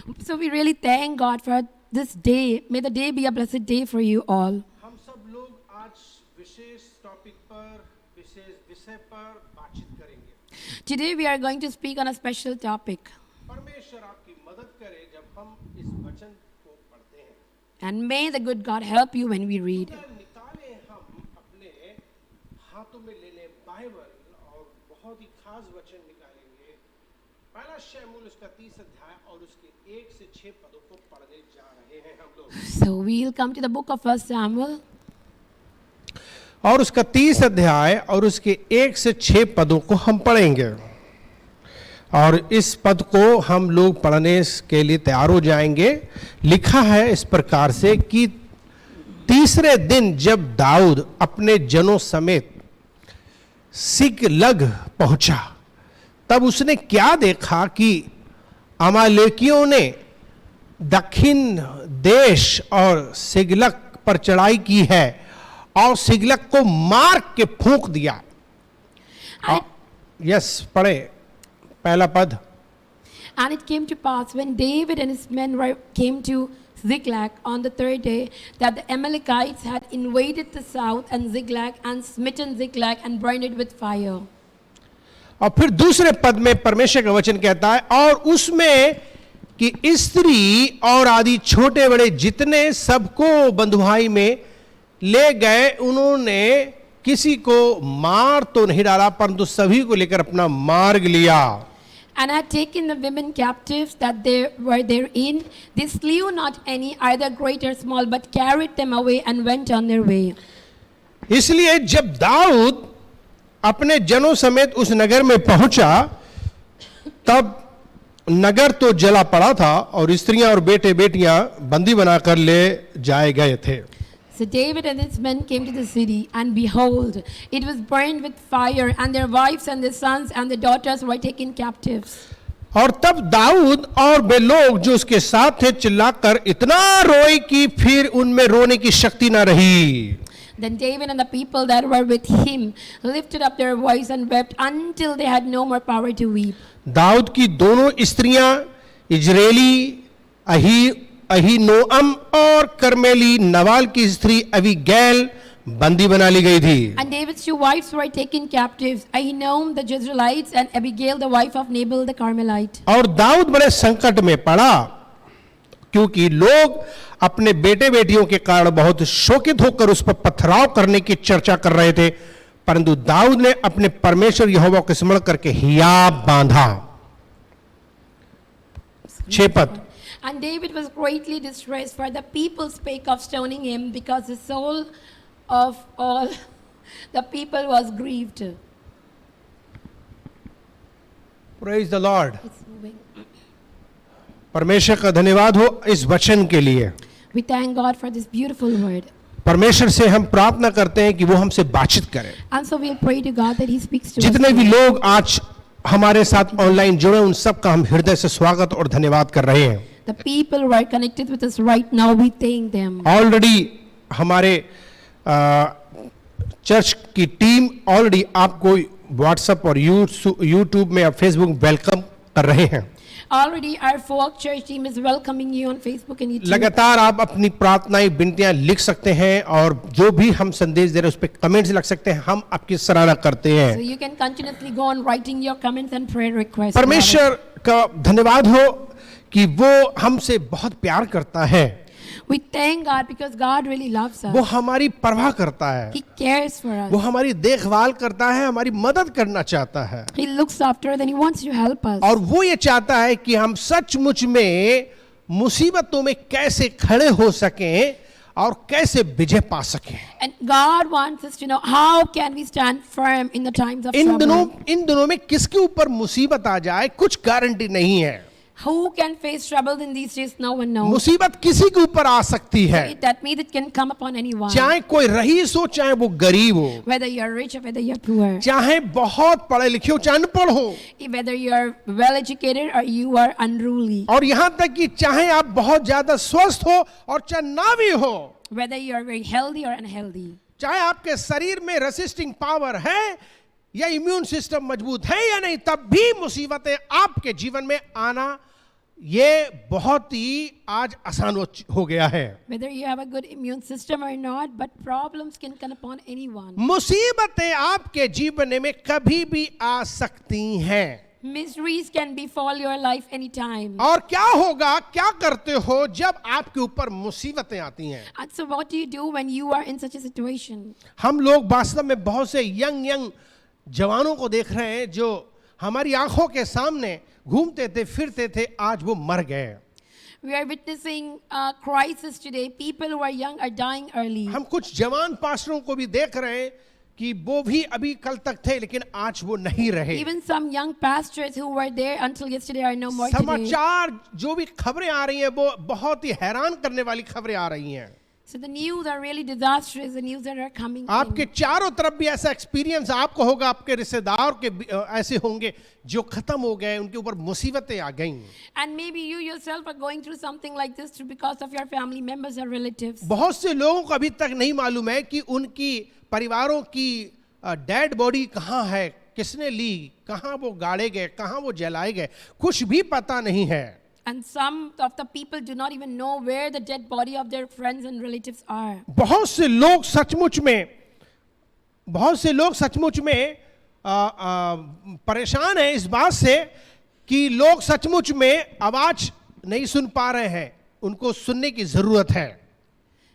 So we really thank God for this day. May the day be a blessed day for you all. हम सब लोग आज विशेष topic पर, विशेष विषय पर बातचीत करेंगे। Today we are going to speak on a special topic. परमेश्वर आपकी मदद करे जब हम इस वचन को पढ़ते हैं। And may the good God help you when we read. निकाले हम अपने हाथों में ले लें बाइबल और बहुत ही खास वचन निकालेंगे। पहला शमूएल उसका 30 अध्याय और उसके 1 से 6 पदों को पढ़ने जा रहे हैं हम लोग। So we'll come to the book of 1 Samuel. और उसका 30 अध्याय और उसके 1 से 6 पदों को हम पढ़ेंगे। और इस पद को हम लोग पढ़ने के लिए तैयार हो जाएंगे। लिखा है इस प्रकार से कि तीसरे दिन जब दाऊद अपने जनों समेत सिकलग पहुंचा, तब उसने क्या देखा कि अमालेकियों ने दक्षिण देश और सिगलग पर चढ़ाई की है और सिगलग को मार के फूंक दिया। यस, पढ़े पहला पद। And it came to pass when David and his men came to Ziklag on the third day that the Amalekites had invaded the south and Ziklag and smitten Ziklag and burned it with fire. और फिर दूसरे पद में परमेश्वर का वचन कहता है, और उसमें कि स्त्री और आदि छोटे बड़े जितने सबको बंधुआई में ले गए, उन्होंने किसी को मार तो नहीं डाला परंतु सभी को लेकर अपना मार्ग लिया। And had taken the women captives that they were therein. They slew not any, either great or small, but carried them away and went on their way. इसलिए जब दाऊद अपने जनों समेत उस नगर में पहुंचा, तब नगर तो जला पड़ा था और स्त्रियां और बेटे बेटियां बंदी बनाकर ले जाए गए थे। So David and his men came to the city, and behold, it was burned with fire, and their wives and their sons and their daughters were taken captives. और तब दाऊद और वे लोग जो उसके साथ थे चिल्लाकर इतना रोए कि फिर उनमें रोने की शक्ति न रही। Then David and the people that were with him lifted up their voice and wept until they had no more power to weep. Dawood की दोनों स्त्रियां इजरायली अहीनोअम और कर्मेली नवाल की स्त्री अबीगैल बंदी बना ली गई थी। And David's two wives were taken captives, Ahinoam the Jezreelite and Abigail the wife of Nabal the Carmelite. और दाऊद बड़े संकट में पड़ा, क्योंकि लोग अपने बेटे बेटियों के कारण बहुत शोकित होकर उस पर पथराव करने की चर्चा कर रहे थे, परंतु दाऊद ने अपने परमेश्वर यहोवा को स्मरण करके हियाब बांधा। 6 पद। And David was greatly distressed, for the people spake of stoning him, because the soul of all the people was grieved. Praise the Lord. It's moving. परमेश्वर का धन्यवाद हो इस वचन के लिए। We thank God for this beautiful word. परमेश्वर से हम प्रार्थना करते हैं कि वो हमसे बातचीत करें। And so we'll pray to God that He speaks to us. जितने भी लोग आज हमारे साथ ऑनलाइन जुड़े, उन सब का हम हृदय से स्वागत और धन्यवाद कर रहे हैं। The people who are connected with us right now, we thank them. Already हमारे चर्च की टीम ऑलरेडी आपको व्हाट्सएप और यूट्यूब में और फेसबुक वेलकम कर रहे हैं। Already our folk church team is welcoming you on Facebook and YouTube. लगातार आप अपनी प्रार्थनाएं विनतियां लिख सकते हैं और जो भी हम संदेश दे रहे हैं उस पर कमेंट्स लिख सकते हैं। हम आपकी सराहना करते हैं। So you can continuously go on writing your comments and prayer requests. परमेश्वर का धन्यवाद हो कि वो हमसे बहुत प्यार करता है। We thank God because God really loves us. वो हमारी परवाह करता है, He cares for us. वो हमारी देखभाल करता है, हमारी मदद करना चाहता है। He looks after us and He wants to help us. और वो ये चाहता है कि हम सचमुच में मुसीबतों में कैसे खड़े हो सकें और कैसे विजय पा सकें। And God wants us to know how can we stand firm in the times of in trouble. दिनों में किसके ऊपर मुसीबत आ जाए कुछ गारंटी नहीं है। Who can face trouble in these days? No one knows. मुसीबत किसी के ऊपर आ सकती है, That means it can come upon anyone. चाहे कोई रईस हो चाहे वो गरीब हो, Whether you're rich or whether you're poor. चाहे बहुत पढ़े लिखे हो चाहे अनपढ़ हो, Whether you're well educated or you are unruly. और यहाँ तक कि चाहे आप बहुत ज्यादा स्वस्थ हो और चाहे ना भी हो, Whether you're very healthy or unhealthy. चाहे आपके शरीर में रेसिस्टिंग पावर है या इम्यून सिस्टम मजबूत है या नहीं, तब भी मुसीबतें आपके जीवन में आना ये बहुत ही आज आसान हो गया है। Whether you have a good immune system or not, but problems can come upon anyone. मुसीबतें आपके जीवन में कभी भी आ सकती हैं। Miseries can befall your life anytime. और क्या होगा, क्या करते हो जब आपके ऊपर मुसीबतें आती हैं? And so what do you do when you are in such a situation? हम लोग वास्तव में बहुत से यंग जवानों को देख रहे हैं जो हमारी आंखों के सामने घूमते थे, फिरते थे, आज वो मर गए। We are witnessing a crisis today. People who are young are dying early. हम कुछ जवान पास्टरों को भी देख रहे हैं कि वो भी अभी कल तक थे लेकिन आज वो नहीं रहे। Even some young pastors who were there until yesterday are no more today. समाचार जो भी खबरें आ रही हैं वो बहुत ही हैरान करने वाली खबरें आ रही हैं। So the news are really disastrous, the news that are coming आपके in. चारों तरफ भी ऐसा एक्सपीरियंस आपको होगा, आपके रिश्तेदार के ऐसे होंगे जो खत्म हो गए, उनके ऊपर मुसीबतें आ गईं। And maybe you yourself are going through something like this because of your family members or relatives. बहुत से लोगों को अभी तक नहीं मालूम है कि उनकी परिवारों की डेड बॉडी कहाँ है, किसने ली, कहाँ वो गाड़े गए, कहाँ वो जलाए गए, कुछ भी पता नहीं है। And some of the people do not even know where the dead body of their friends and relatives are. बहुत से लोग सचमुच में परेशान हैं इस बात से कि लोग सचमुच में आवाज नहीं सुन पा रहे हैं, उनको सुनने की जरूरत है।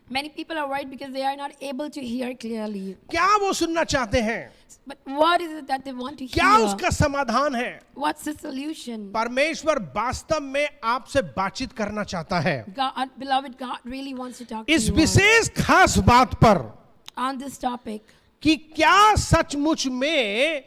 Many people are worried because they are not able to hear clearly. क्या वो सुनना चाहते हैं? But what is it that they want to क्या hear? उसका समाधान है? What's the solution? परमेश्वर वास्तव में आपसे बातचीत करना चाहता है God, beloved, God really wants to talk to इस you विशेष खास बात पर on this topic. कि क्या सचमुच में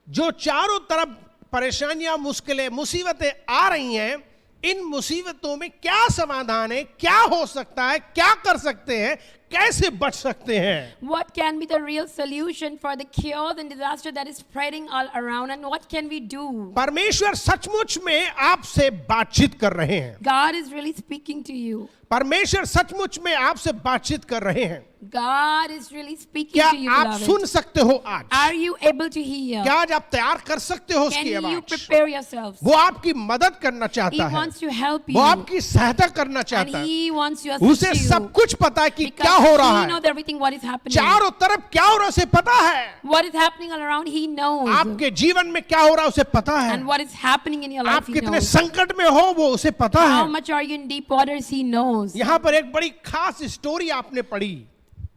जो चारों तरफ परेशानियां, मुश्किलें, मुसीबतें आ रही हैं, इन मुसीबतों में क्या समाधान है, क्या हो सकता है, क्या कर सकते हैं, कैसे बच सकते हैं? What can be the real solution for the chaos and disaster that is spreading all around, and what can we do? परमेश्वर सचमुच में आपसे बातचीत कर रहे हैं। God is really speaking to you. परमेश्वर सचमुच में आपसे बातचीत कर रहे हैं। God is really speaking क्या to you, आप beloved. सुन सकते हो आज? Are you able to hear? क्या आज आप तैयार कर सकते हो उसकी Can you आवाज? prepare yourselves? वो आपकी मदद करना He चाहता है, wants to help you, वो आपकी सहायता करना and चाहता है। He wants to assist उसे you. सब कुछ पता है कि Because क्या हो रहा He है, knows everything what is happening. चारों तरफ क्या हो रहा है उसे पता है, What is happening all around, He knows. आपके जीवन में क्या हो रहा है उसे पता है, And what is happening in your life, आप He कितने knows. संकट में हो वो उसे पता How है। much are you in deep waters, He knows. यहाँ पर एक बड़ी खास स्टोरी आपने पढ़ी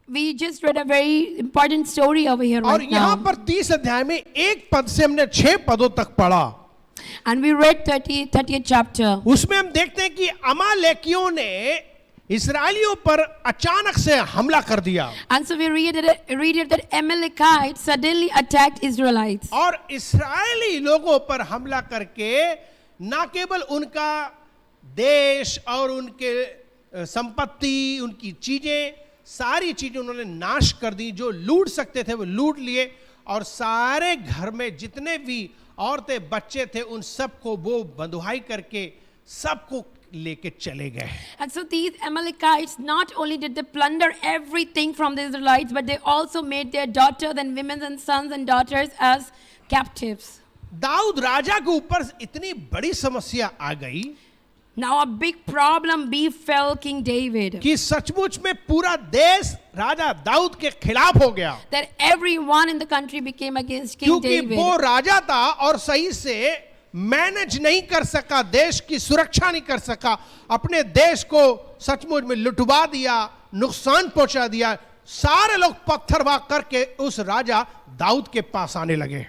We just read a very important story over here और right यहाँ now. पर 30 अध्याय में एक पद से हमने 6 पदों तक पढ़ा। And we read 30th chapter. उसमें हम देखते हैं कि अमालेकियों ने इस्राएलियों पर अचानक से हमला कर दिया And so we read it that Amalekites suddenly attacked Israelites. और इस्राएली लोगों पर हमला करके न केवल उनका देश और उनके संपत्ति, उनकी चीजें, सारी चीजें उन्होंने नाश कर दी, जो लूट सकते थे वो लूट लिए, और सारे घर में जितने भी औरतें बच्चे थे उन सबको वो बंधुआई करके सबको लेके चले गए। And so these Amalekites not only did they plunder everything from the Israelites, but they also made their daughters and women and sons and daughters as captives. Dawood राजा के ऊपर इतनी बड़ी समस्या आ गई Now a big problem befell King David, कि सचमुच में पूरा देश राजा दाऊद के खिलाफ हो गया, that everyone in the country became against King क्योंकि David. वो राजा था और सही से मैनेज नहीं कर सका, देश की सुरक्षा नहीं कर सका, अपने देश को सचमुच में लुटवा दिया, नुकसान पहुंचा दिया। सारे लोग पत्थरवाह करके उस राजा दाऊद के पास आने लगे।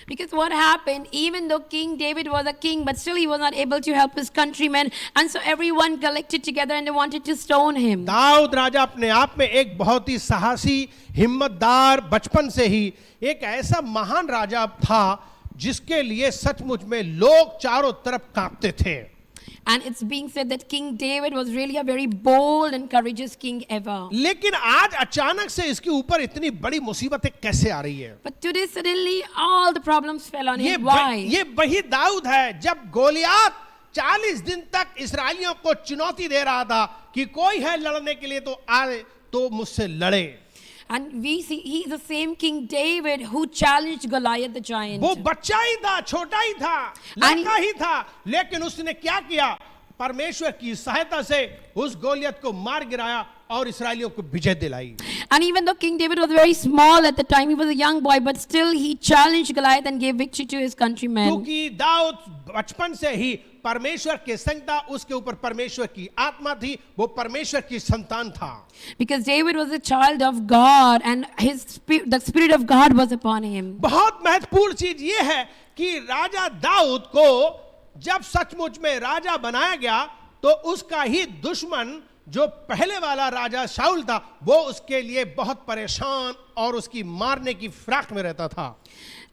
Because what happened, even though King David was a king, but still he was not able to help his countrymen, and so everyone collected together and they wanted to stone him. Dawood राजा अपने आप में एक बहुत ही साहसी, हिम्मतदार, बचपन से ही एक ऐसा महान राजा था जिसके लिए सचमुच में लोग चारों तरफ कांपते थे। And it's being said that King David was really a very bold and courageous king ever. लेकिन आज अचानक से इसके ऊपर इतनी बड़ी मुसीबतें कैसे आ रही है? But today suddenly all the problems fell on him. Why? ये वही दाऊद है जब गोलियात 40 दिन तक इस्राएलियों को चुनौती दे रहा था कि कोई है लड़ने के लिए तो आए, तो मुझसे लड़े। And we see he is the same King David who challenged Goliath the giant. वो बच्चा ही था, छोटा ही था, लड़का ही था, लेकिन उसने क्या किया? परमेश्वर की सहायता से उस गोलियत को मार गिराया और इस्राएलियों को विजय दिलाई. And even though King David was very small at the time, he was a young boy, but still he challenged Goliath and gave victory to his countrymen. क्योंकि दाऊद बचपन से ही परमेश्वर के संग था, उसके ऊपर परमेश्वर की आत्मा थी, वो परमेश्वर की संतान था. Because David was a child of God and the spirit of God was upon him. बहुत महत्वपूर्ण चीज ये है कि राजा दाऊद को जब सचमुच में राजा बनाया गया तो उसका ही दुश्मन जो पहले वाला राजा शाऊल था वो उसके लिए बहुत परेशान और उसकी मारने की फिराक में रहता था.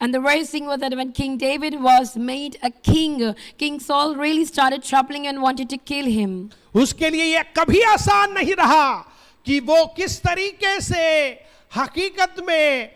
And the worst thing was that when King David was made a king, King Saul really started troubling and wanted to kill him. उसके लिए यह कभी आसान नहीं रहा कि वो किस तरीके से हकीकत में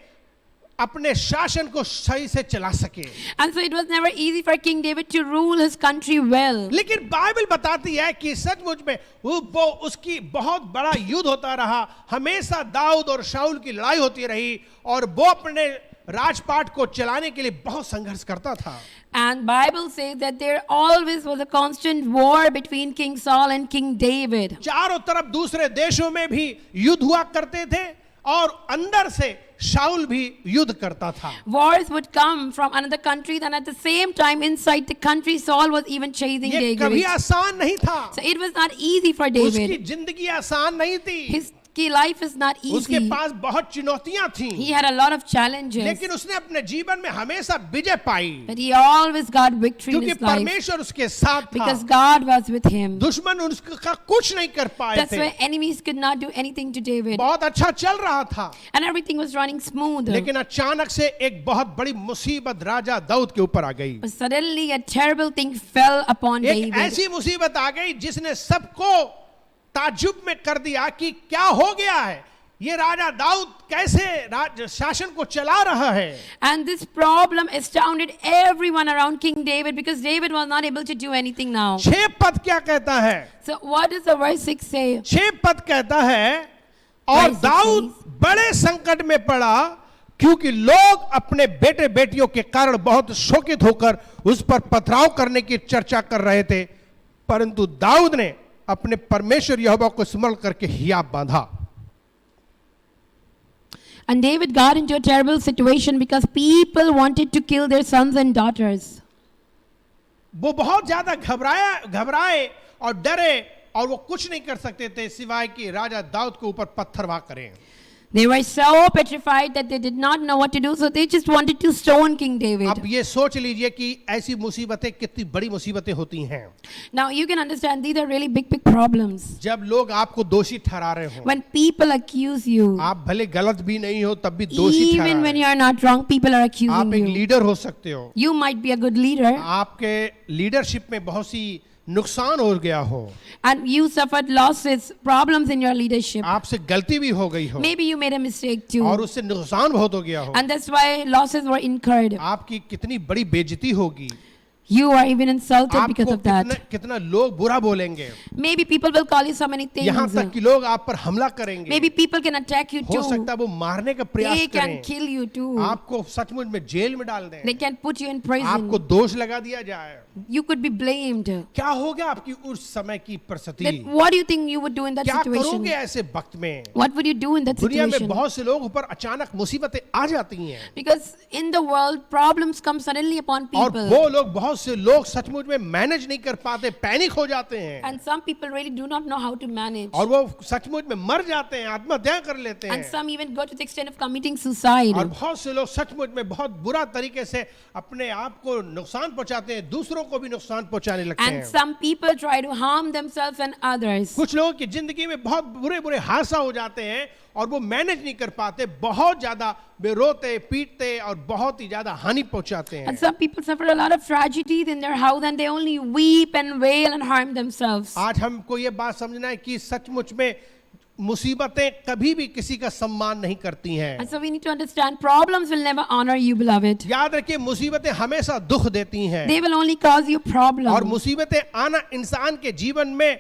अपने शासन को सही से चला सके. And so it was never easy for King David to rule his country well. लेकिन बाइबल बताती है कि सचमुच में वो उसकी बहुत बड़ा युद्ध होता रहा. हमेशा दाऊद और शाऊल की लड़ाई होती रही और वो अपने राजपाट को चलाने के लिए बहुत संघर्ष करता था. And Bible says that there always was a constant war between King Saul and King David. चारों तरफ दूसरे देशों में भी युद्ध हुआ करते थे और अंदर से शाऊल भी युद्ध करता था. Wars would come from another country, and at the same time inside the country Saul was even chasing ये David. कभी आसान नहीं था. So it was not easy for उसकी David. जिंदगी आसान नहीं थी. His life is not उसके easy. पास बहुत चुनौतियां थीं. He had a lot of challenges, लेकिन उसने अपने जीवन में हमेशा विजय पाई but he always got victory in क्योंकि his life परमेश्वर उसके साथ था. because God was with him. दुश्मन उसका कुछ नहीं कर पाए That's थे. why enemies could not do anything to David, बहुत अच्छा चल रहा था. and everything was running smooth. लेकिन अचानक से एक बहुत बड़ी मुसीबत राजा दाऊद के ऊपर आ गई. But suddenly a terrible thing fell upon एक David. ऐसी मुसीबत आ गई जिसने सबको ताज्जुब में कर दिया कि क्या हो गया है. ये राजा दाऊद कैसे शासन को चला रहा है. And this problem astounded everyone around King David because David was not able to do anything now. 6 पद क्या कहता है? So what does the verse 6 say? 6 पद कहता है और Verse 6 दाऊद says, बड़े संकट में पड़ा क्योंकि लोग अपने बेटे बेटियों के कारण बहुत शोकित होकर उस पर पथराव करने की चर्चा कर रहे थे, परंतु दाऊद ने अपने परमेश्वर यहोवा को स्मरण करके हियाब बांधा. And David got into a terrible situation because people wanted to kill their sons and daughters. वो बहुत ज्यादा घबराए और डरे और वो कुछ नहीं कर सकते थे सिवाय कि राजा दाऊद के ऊपर पत्थरवाह करें. They were so petrified that they did not know what to do, so they just wanted to stone King David. अब ये सोच लीजिए कि ऐसी मुसीबतें कितनी बड़ी मुसीबतें होती हैं. Now you can understand these are really big problems. जब लोग आपको दोषी ठहरा रहे हो, When people accuse you, आप भले गलत भी नहीं हो तब भी दोषी ठहरा even when रहे you are not wrong, people are हो. accusing आप एक you. लीडर हो सकते हो. You might be a good leader, आपके लीडरशिप में बहुत सी नुकसान हो गया हो, and you suffered losses, problems in your leadership. आपसे गलती भी हो गई हो Maybe you made a mistake too, और उससे नुकसान बहुत हो गया हो. and that's why losses were incurred. आपकी कितनी बड़ी बेइज्जती होगी. You are even insulted because आपको of that. कितना लोग बुरा बोलेंगे. Maybe people will call you so many यहाँ things. तक कि लोग आप पर हमला करेंगे. Maybe people can attack you हो too. सकता है वो मारने का प्रयास They can करें, kill you too. आपको सचमुच में जेल में डाल दें, They can put you in आपको prison. दोष लगा दिया जाए. You could be blamed. क्या होगा आपकी उस समय की परिस्थिति? Then what do you think you would do in that क्या situation? करोगे ऐसे वक्त में? What would you do in that दुनिया में situation? बहुत से लोगों पर अचानक मुसीबतें आ जाती हैं Because in the world, problems come suddenly upon और people. वो लोग बहुत से लोग सचमुच में मैनेज नहीं कर पाते, पैनिक हो जाते हैं And some people really do not know how to manage. और वो सचमुच में मर जाते हैं, आत्महत्या कर लेते And हैं. some even go to the extent of committing suicide. और बहुत से लोग सचमुच में बहुत बुरा तरीके से अपने आप को नुकसान पहुंचाते हैं, दूसरों को भी नुकसान पहुंचाने लगते And हैं. some people try to harm themselves and others. कुछ लोगों की जिंदगी में बहुत बुरे बुरे हादसा हो जाते हैं और वो मैनेज नहीं कर पाते, बहुत ज्यादा वे रोते पीटते और बहुत ही ज्यादा हानि पहुंचाते हैं. And some people suffer a lot of tragedies in their house and they only weep and wail and harm themselves. आज हमको ये बात समझना है कि सचमुच में मुसीबतें कभी भी किसी का सम्मान नहीं करती हैं. And so we need to understand problems will never honor you, beloved. याद रखिए मुसीबतें हमेशा दुख देती हैं They will only cause you और problems. मुसीबतें आना इंसान के जीवन में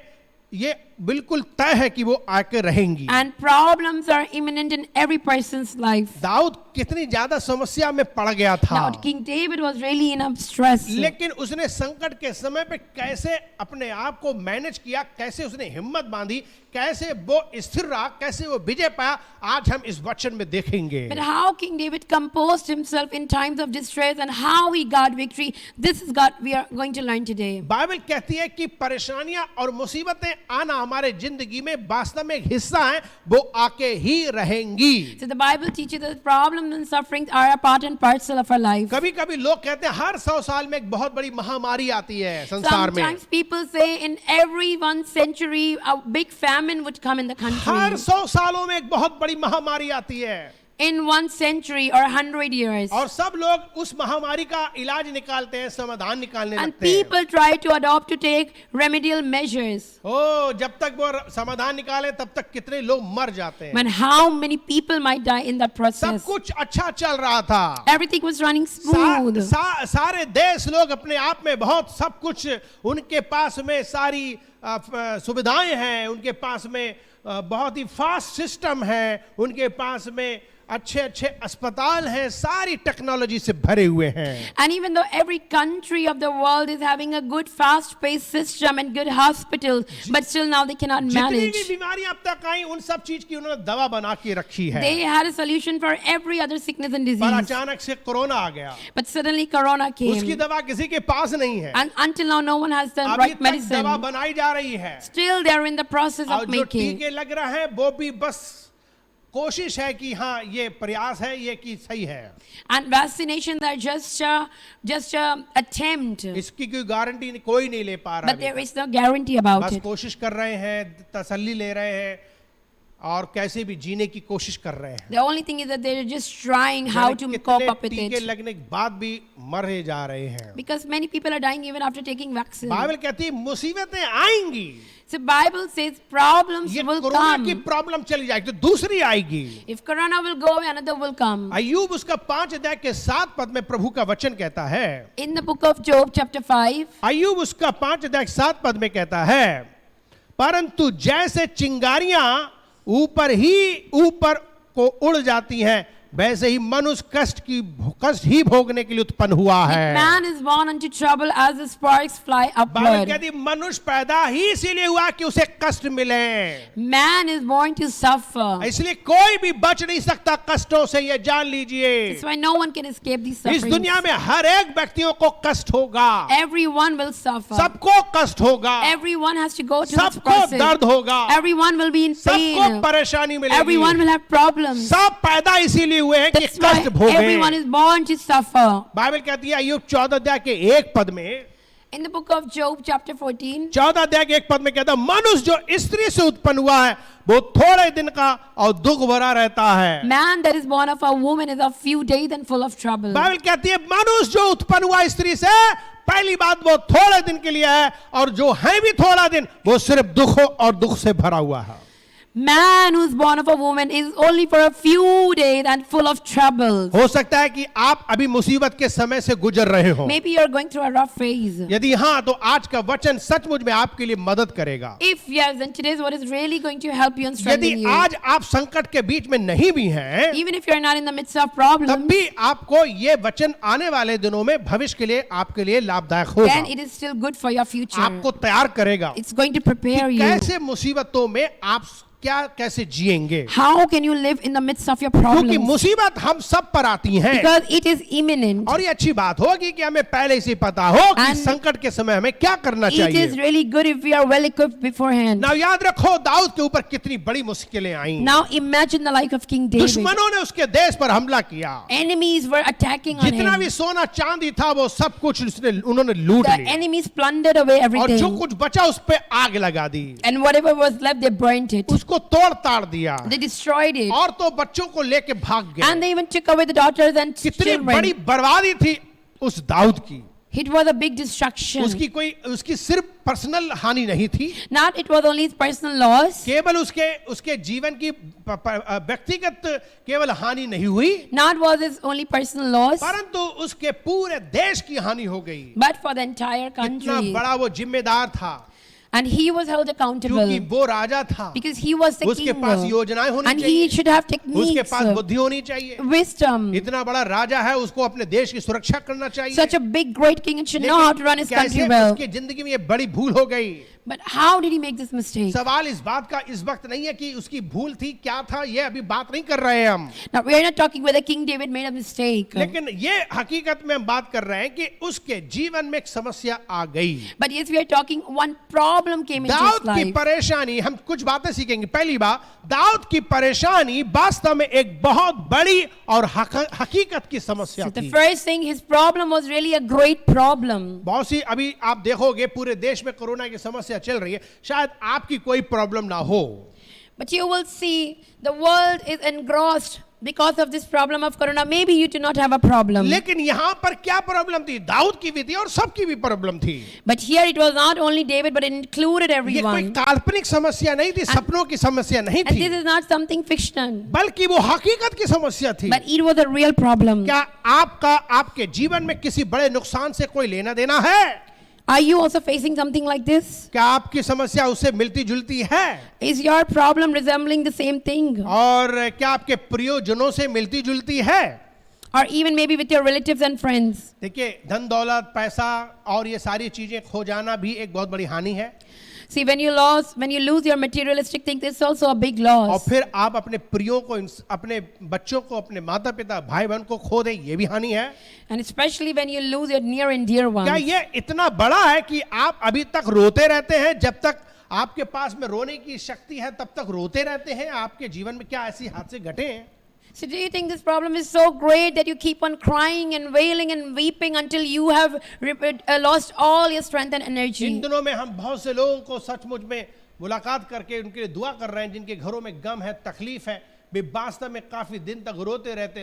ये बिल्कुल तय है कि वो आके रहेंगी। And problems are imminent in every person's life. Dawood कितनी ज्यादा समस्या में पड़ गया था, Now, King David was really in a stress. लेकिन उसने संकट के समय पे कैसे अपने आप को मैनेज किया, कैसे उसने हिम्मत बांधी, कैसे वो स्थिर रहा, कैसे वो विजय पाया, आज हम इस वचन में देखेंगे। But how King David composed himself in times of distress and how he got victory, this is God we are going to learn today. Bible कहती है कि परेशानियां और मुसीबतें आना हमारे जिंदगी में वास्तव में एक हिस्सा है, वो आके ही रहेंगी। So the Bible teaches that problems and sufferings are a part and parcel of our life. कभी कभी लोग कहते हैं हर 100 साल में एक बहुत बड़ी महामारी आती है संसार में। Sometimes people say in every 1 century a big famine would come in the her country. 100 सालों में एक बहुत बड़ी महामारी आती है In 1 century or 100 years. और सब लोग उस महामारी का इलाज निकालते हैं, समाधान निकालने And लगते हैं। people try to adopt to take remedial measures. ओ जब तक वो समाधान निकाले तब तक कितने लोग मर जाते हैं। But how many people might die in that सब process? कुछ अच्छा चल रहा था, Everything was running smooth. सारे देश लोग अपने आप में बहुत सब कुछ, उनके पास में सारी सुविधाएं हैं, उनके पास में बहुत ही फास्ट सिस्टम है, उनके पास में अच्छे अच्छे अस्पताल हैं, सारी टेक्नोलॉजी से भरे हुए हैं। And even though every country of the world is having a good fast-paced system and good hospitals, but still now they cannot जितनी manage. भी बीमारी अब तक आई उन सब चीज की उन्होंने दवा बना के रखी है, They had a solution for every other sickness and पर disease. अचानक से कोरोना आ गया, But suddenly Corona उसकी came. दवा किसी के पास नहीं है, And until now no one has the अभी right तक दवा medicine. बनाई जा रही है, Still they are in the process और of जो making. टीके लग रहे हैं वो भी बस कोशिश है कि हाँ ये प्रयास है, ये कि सही है। And vaccinations are just a attempt. इसकी कोई गारंटी कोई नहीं ले पा रहा But there है, is no guarantee about बस it. कोशिश कर रहे हैं, तसल्ली ले रहे हैं और कैसे भी जीने की कोशिश कर रहे हैं। The only thing is that they're just trying how to कितने cope up with टीके it. लगने के बाद भी मरे जा रहे हैं। Because many people are dying even after taking vaccine. Bible कहती है मुसीबतें आएंगी, So Bible says problems ये will कोरोना की come. प्रॉब्लम चली जाएगी तो दूसरी आएगी। If Corona will go away, another will come. अय्यूब उसका 5 अध्याय के 7 पद में प्रभु का वचन कहता है, In the book of Job chapter 5, अय्यूब उसका 5 अध्याय 7 पद में कहता है, परंतु जैसे चिंगारियां ऊपर को उड़ जाती हैं, वैसे ही मनुष्य कष्ट ही भोगने के लिए उत्पन्न हुआ है। man is born unto trouble as the sparks fly Bible upward. कहती है मनुष्य पैदा ही इसीलिए हुआ कि उसे कष्ट मिले, Man is born to suffer. इसलिए कोई भी बच नहीं सकता कष्टों से, ये जान लीजिए। That's why no one can escape these इस sufferings. दुनिया में हर एक व्यक्तियों को कष्ट होगा, Everyone will suffer. सबको कष्ट होगा, Everyone has to go through this सबको process. दर्द होगा, Everyone will be in सबको pain. परेशानी मिलेगी, Everyone will have problems. सब पैदा इसीलिए हुए हैं कि That's why कष्ट भोगे। everyone is born to suffer. Bible कहती है अय्यूब 14 अध्याय के 1 पद में, In the book of Job chapter 14, 14 अध्याय के 1 पद में कहता है मनुष्य जो स्त्री से उत्पन्न हुआ है वो थोड़े दिन का और दुख भरा रहता है। man that is born of a woman is of few days and full of trouble. Bible कहती है मनुष्य जो उत्पन्न हुआ स्त्री से, पहली बात वो थोड़े दिन के लिए है, और जो है भी थोड़ा दिन वो सिर्फ दुखों और दुख से भरा हुआ है। Man who is born of a woman is only for a few days and full of troubles. हो सकता है कि आप अभी मुसीबत के समय से गुजर रहे हो, Maybe you are going through a rough phase. यदि हाँ तो आज का वचन सचमुच में आपके लिए मदद करेगा। If yes, then today's word is really going to help you and strengthen यदि you. आज आप संकट के बीच में नहीं भी हैं, Even if you are not in the midst of तब problems, भी आपको ये वचन आने वाले दिनों में भविष्य के लिए आपके लिए लाभदायक होगा, then it is still good for your future. आपको तैयार करेगा It's going to prepare कि you. कैसे मुसीबतों में आप कैसे जिएंगे, How can you live in the midst of your क्योंकि problems? मुसीबत हम सब पर आती है। Because it is imminent. और ये अच्छी बात होगी कि हमें पहले से पता हो कि And संकट के समय हमें क्या करना It चाहिए। is really good if we are well equipped beforehand. ना याद रखो दाऊद के ऊपर कितनी बड़ी मुश्किलें आई, Now imagine the life of King David. दुश्मनों ने उसके देश पर हमला किया, Enemies were attacking on जितना him. भी सोना चांदी था वो सब कुछ उन्होंने लूट The लिया, enemies plundered away और जो everything. कुछ बचा उस पे आग लगा दी, And whatever was left, they burnt it. उसको तोड़ ताड़ दिया, They destroyed it. और तो बच्चों को लेके भाग And गए। they even took away the daughters and कितनी बड़ी children. बर्बादी थी उस दाऊद की। It was a big destruction. उसकी सिर्फ पर्सनल हानि नहीं थी, Not it was only his personal loss. केवल उसके जीवन की व्यक्तिगत केवल हानि नहीं हुई, Not was his only personal loss, परंतु उसके पूरे देश की हानि हो गई। but for the entire कितना country. बड़ा वो जिम्मेदार था, And he was held क्योंकि accountable वो राजा था, because he was the उसके king. पास योजनाएं होनी And he चाहिए, should have उसके techniques, पास बुद्धि होनी चाहिए। wisdom. इतना बड़ा राजा है, उसको अपने देश की सुरक्षा करना चाहिए। Such a big, great king and should know how to run his country कैसे well. उसकी जिंदगी में ये बड़ी भूल हो गई? But how did he make this mistake? सवाल इस बात का इस वक्त नहीं है कि उसकी भूल थी क्या था, ये अभी बात नहीं कर रहे हैं हम, Now we are not talking whether King David made a mistake. लेकिन ये हकीकत में हम बात कर रहे हैं कि उसके जीवन में एक समस्या आ गई। But yes, we are talking one problem came into his Dawood की life. परेशानी, हम कुछ बातें सीखेंगे। पहली बात, दाऊद की परेशानी वास्तव में एक बहुत बड़ी और हकीकत की समस्या So the थी। first thing, his problem was really a great problem. बहुत सी अभी आप देखोगे पूरे देश में कोरोना की समस्या चल रही है, शायद आपकी कोई प्रॉब्लम ना हो, But you will see the world is engrossed because of this problem of corona. Maybe you do not have a problem. लेकिन यहाँ पर क्या प्रॉब्लम थी? दाऊद की भी थी और सबकी भी प्रॉब्लम थी। But here it was not only David, but it included ये कोई everyone. काल्पनिक समस्या नहीं थी, सपनों की समस्या नहीं And this थी, is not something fictional, बल्कि वो हकीकत की समस्या थी। but it was a real problem. क्या आपका आपके जीवन में किसी बड़े नुकसान से कोई लेना देना है? Are you also facing something like this? क्या आपकी समस्या उससे मिलती जुलती है? Is your problem resembling the same thing? और क्या आपके प्रियजनों से मिलती जुलती है? Or even maybe with your relatives and friends? देखिए, धन दौलत, पैसा और ये सारी चीजें खो जाना भी एक बहुत बड़ी हानि है। See, when you lose your materialistic things, it's also a big और loss. फिर आप अपने प्रियों को, अपने बच्चों को, अपने माता पिता, भाई बहन को खो दें, ये भी हानि है। And especially when you lose your near and dear क्या ones. ये इतना बड़ा है कि आप अभी तक रोते रहते हैं? जब तक आपके पास में रोने की शक्ति है तब तक रोते रहते हैं? आपके जीवन में क्या ऐसी हादसे घटे हैं? So do you think this problem is so great that you keep on crying and wailing and weeping until you have lost all your strength and in energy? दिनों में हम बहुत से लोगों को सचमुच में मुलाकात करके उनके लिए दुआ कर रहे हैं, जिनके घरों में गम है, तकलीफ है, वे वास्तव में काफी दिन तक रोते रहते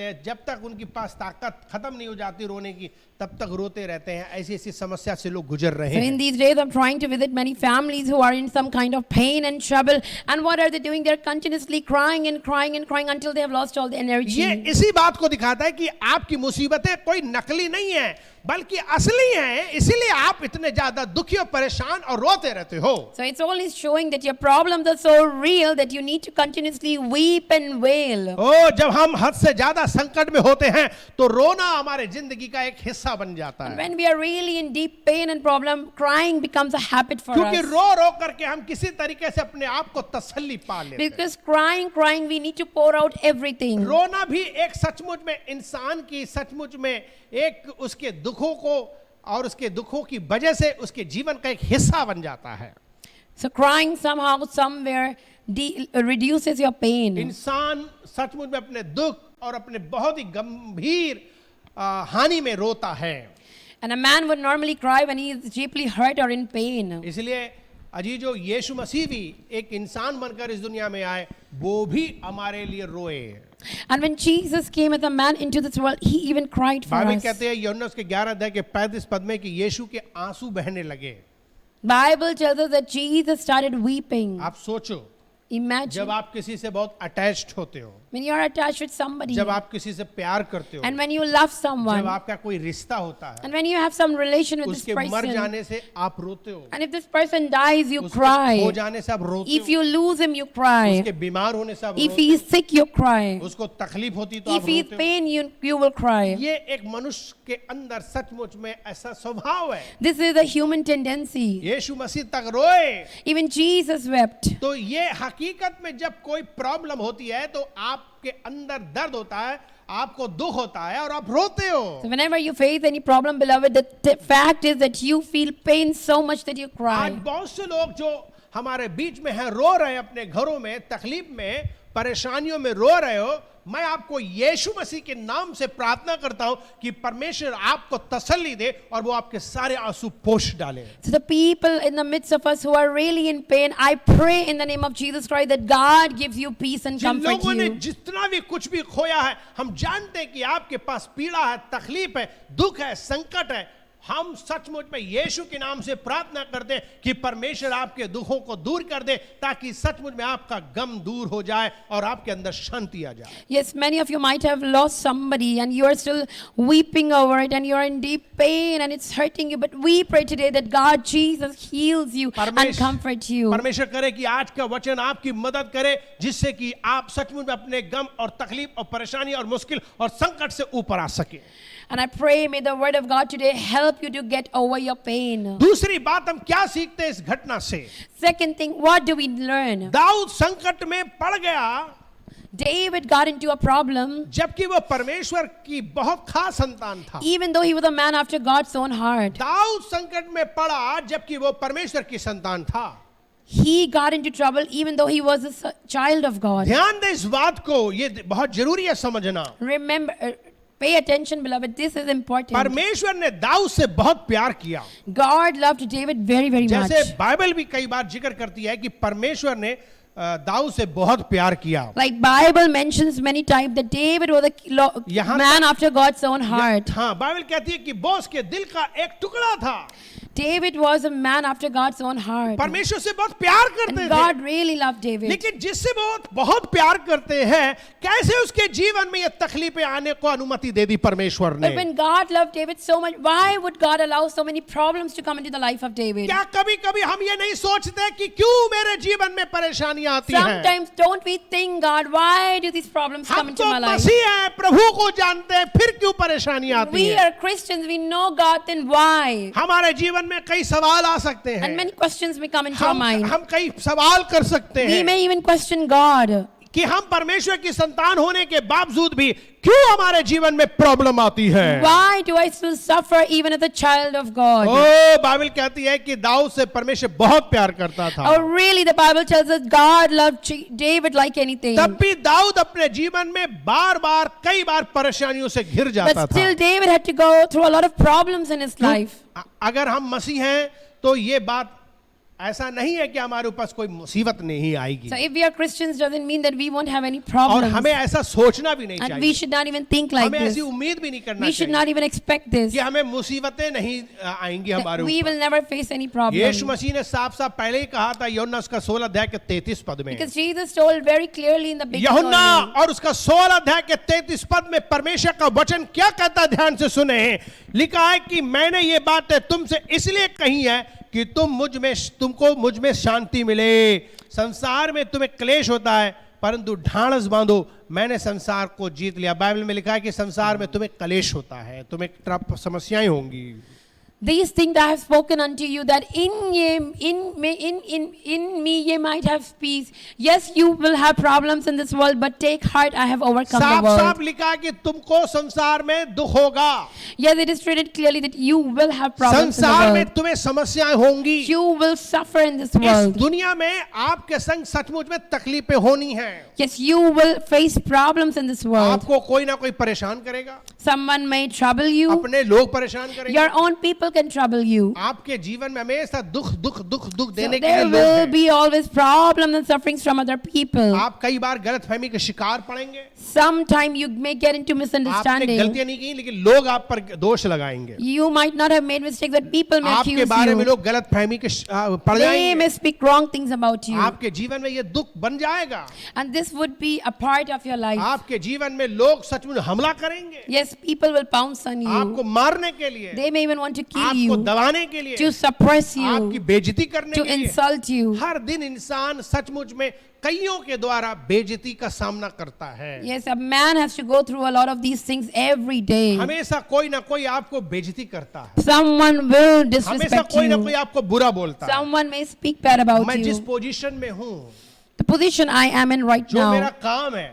हैं। जब तक उनके पास ताकत खत्म नहीं हो जाती रोने की, तब तक रोते रहते हैं। ऐसी ऐसी समस्या से लोग गुजर रहे So in हैं। these days, I'm trying to visit many families who are in some kind of pain and trouble. And what are they doing? They're continuously crying and crying and crying until they have lost all the energy. ये इसी बात को दिखाता है कि आपकी मुसीबतें कोई नकली नहीं है, बल्कि असली हैं। इसीलिए आप इतने ज्यादा दुखी और परेशान और रोते रहते हो। So it's only showing that your problems are so real that you need to continuously weep and wail. ओ, जब हम हद से ज्यादा संकट में होते हैं तो रोना हमारे जिंदगी का एक हिस्सा बन जाता And है, when we are really in deep pain and problem, crying becomes a habit for क्योंकि us. रो रो करके हम किसी तरीके से अपने आप को तसल्ली पा लेते हैं। Because crying, we need to pour out everything. रोना भी एक सचमुच में इंसान की सचमुच में एक उसके दुखों को और उसके दुखों की वजह से उसके जीवन का एक हिस्सा बन जाता है। So crying somehow, somewhere reduces your pain. इंसान सचमुच में अपने दुख और अपने बहुत ही गंभीर हानि में रोता है। And a man would normally cry when he is deeply hurt or in pain. इसलिए अजीजो, यीशु मसीह भी एक इंसान बनकर इस दुनिया में आए, वो भी हमारे लिए रोए। And when Jesus came as a man into this world, he even cried for Bible us. कहते हैं यूहन्ना के 11 अध्याय के 35 पद में कि यीशु के आंसू बहने लगे। Bible tells us that Jesus started weeping. आप सोचो, Imagine जब आप किसी से बहुत अटैच्ड होते हो, when you are attached with somebody, जब आप किसी से प्यार करते हो, and when you love जब someone, आपका कोई रिश्ता होता है, and when you have some relation with this उसके मर person, जाने से आप रोते हो, and if this person dies, you उसके cry. खो जाने से आप रोते If हो, you lose him, you cry. उसके बीमार होने से आप If रोते he is sick, you cry. हो, उसको तकलीफ होती तो If आप he is रोते हो। pain, you will cry. ये एक मनुष्य के अंदर सचमुच में ऐसा स्वभाव है। This is a human tendency. यीशु मसीह तक रोए। Even Jesus wept. तो ये हकीकत में जब कोई प्रॉब्लम होती है तो आपके अंदर दर्द होता है, आपको दुख होता है और आप रोते हो। So whenever you face any problem, beloved, the fact is that you feel pain so much that you आज cry. बहुत से लोग जो हमारे बीच में हैं, रो रहे हैं अपने घरों में, तकलीफ में, परेशानियों में रो रहे हो। मैं आपको यीशु मसीह के नाम से प्रार्थना करता हूं कि परमेश्वर आपको तसल्ली दे और वो आपके सारे आंसू पोंछ डाले। So the people in the midst of us who are really in pain, I pray in the name of Jesus Christ that God gives you peace and Jin comfort लोगों ने you. जितना भी कुछ भी खोया है, हम जानते हैं कि आपके पास पीड़ा है, तकलीफ है, दुख है, संकट है, हम सचमुच में यीशु के नाम से प्रार्थना करते हैं कि परमेश्वर आपके दुखों को दूर कर दे, ताकि सचमुच में आपका गम दूर हो जाए और आपके अंदर शांति आ जाए. Yes, many of you might have lost somebody and you are still weeping over it and you are in deep pain and it's hurting you. But we pray today that God, Jesus, heals you and comforts you. परमेश्वर करे कि आज का वचन आपकी मदद करे, जिससे कि आप सचमुच में अपने गम और तकलीफ और परेशानी और मुश्किल और संकट से ऊपर आ सके. And I pray may the word of God today help you to get over your pain. दूसरी बात हम क्या सीखते हैं इस घटना से? Second thing, what do we learn? Dawood संकट में पड़ गया, David got into a problem जबकि वो परमेश्वर की बहुत खास संतान था. even though he was a man after God's own heart. Dawood संकट में पड़ा जबकि वो परमेश्वर की संतान था. He got into trouble even though he was a child of God. ध्यान दे इस बात को, ये बहुत जरूरी है समझना. Remember, pay attention, beloved. This is important. परमेश्वर ने दाऊद से बहुत प्यार किया. God loved David very, very much. जैसे बाइबल भी कई बार जिक्र करती है कि परमेश्वर ने दाऊद से बहुत प्यार किया. Like Bible mentions many times that David was a man after God's own heart. हाँ, बाइबल कहती है कि वो उसके दिल का एक टुकड़ा था. David was a man after God's own heart. परमेश्वर से बहुत प्यार करते And थे. God really loved David. लेकिन जिससे बहुत प्यार करते हैं, कैसे उसके जीवन में ये तकलीफें आने को अनुमति दे दी परमेश्वर ने? But when God loved David so much, why would God allow so many problems to come into the life of David? क्या कभी-कभी हम ये नहीं सोचते कि क्यों मेरे जीवन में परेशानियां आती हैं? Sometimes don't we think, God, why do these problems come हम into तो my life? मसीह हैं, प्रभु को जानते हैं, फिर क्यों परेशानियां आती We हैं? are Christians, we know God, then why? हमारे जीवन में कई सवाल आ सकते हैं. And many questions may come into our mind. हम कई सवाल कर सकते We हैं may even question God. कि हम परमेश्वर की संतान होने के बावजूद भी क्यों हमारे जीवन में प्रॉब्लम आती है? Why do I still suffer even as a child of God? ओ, बाइबल कहती है कि दाऊद से परमेश्वर बहुत प्यार करता था. Oh, really? The Bible tells us God loved David like anything. तब भी दाऊद अपने जीवन में बार-बार कई बार परेशानियों से घिर जाता But था. still, David had to go through a lot of problems in his life. अगर हम मसीह हैं तो ये बात ऐसा नहीं है कि हमारे ऊपर कोई मुसीबत नहीं आएगी. So if we are Christians, doesn't mean that we won't have any और problems. हमें ऐसा सोचना भी नहीं And we चाहिए. should not even think like हमें this. ऐसी उम्मीद भी नहीं करना We should चाहिए not even expect this. कि हमें मुसीबतें नहीं आएंगी हमारे We ऊपर. will never face any problem. यीशु मसीह ने साफ-साफ पहले ही कहा था यूहन्ना उसका 16 अध्याय के 33 पद में. Because Jesus told very clearly in the beginning. यूहन्ना only. और उसका 16 अध्याय के 33 पद में परमेश्वर का वचन क्या कहता है, ध्यान से सुने. लिखा है कि मैंने ये बातें तुमसे इसलिए कही है कि तुमको मुझ में शांति मिले. संसार में तुम्हें क्लेश होता है, परंतु ढाढ़स बांधो, मैंने संसार को जीत लिया. बाइबल में लिखा है कि संसार में तुम्हें क्लेश होता है, तुम्हें समस्याएं होंगी. These things I have spoken unto you, that in me ye might have peace. Yes, you will have problems in this world, but take heart, I have overcome the world. साफ लिखा है कि तुमको संसार में दुख होगा. Yes, it is stated clearly that you will have problems in the संसार में world. तुम्हें समस्याएं होंगी. You will suffer in this इस world. दुनिया में आपके संग सचमुच में तकलीफें होनी हैं. Yes, you will face problems in this world. आपको कोई ना कोई परेशान करेगा. Someone may trouble you. अपने लोग परेशान करेंगे. Your own people can trouble you. आपके जीवन में हमेशा दुख So देने के लिए there लोग will हैं. be always problems and sufferings from other people. आप कई बार गलतफहमी के शिकार पड़ेंगे. Sometime you may get into आपने misunderstanding. गलतियां नहीं की, लेकिन लोग आप पर दोष लगाएंगे. You might not have made mistakes, but people may आपके accuse बारे में you. लोग गलतफहमी के पड़ They जाएंगे. may speak wrong things about you. आपके जीवन में ये दुख बन जाएगा. And this would be a part of your life. आपके जीवन में लोग सचमुच हमला करेंगे. Yes, people will pounce on you. आपको मारने के लिए, They may even want to kill आपको you, दबाने के लिए, to suppress आपकी you, बेइज्जती करने to के लिए. insult you. हर दिन इंसान सचमुच में कईयों के द्वारा बेइज्जती का सामना करता है. Yes, a man has to go through a lot of these things every day. हमेशा कोई ना कोई आपको बेइज्जती करता है. Someone will हमेशा disrespect कोई ना कोई you. आपको बुरा बोलता है. Someone may speak bad about मैं जिस you. पोजीशन में हूँ, The position I am in right जो मेरा now काम है,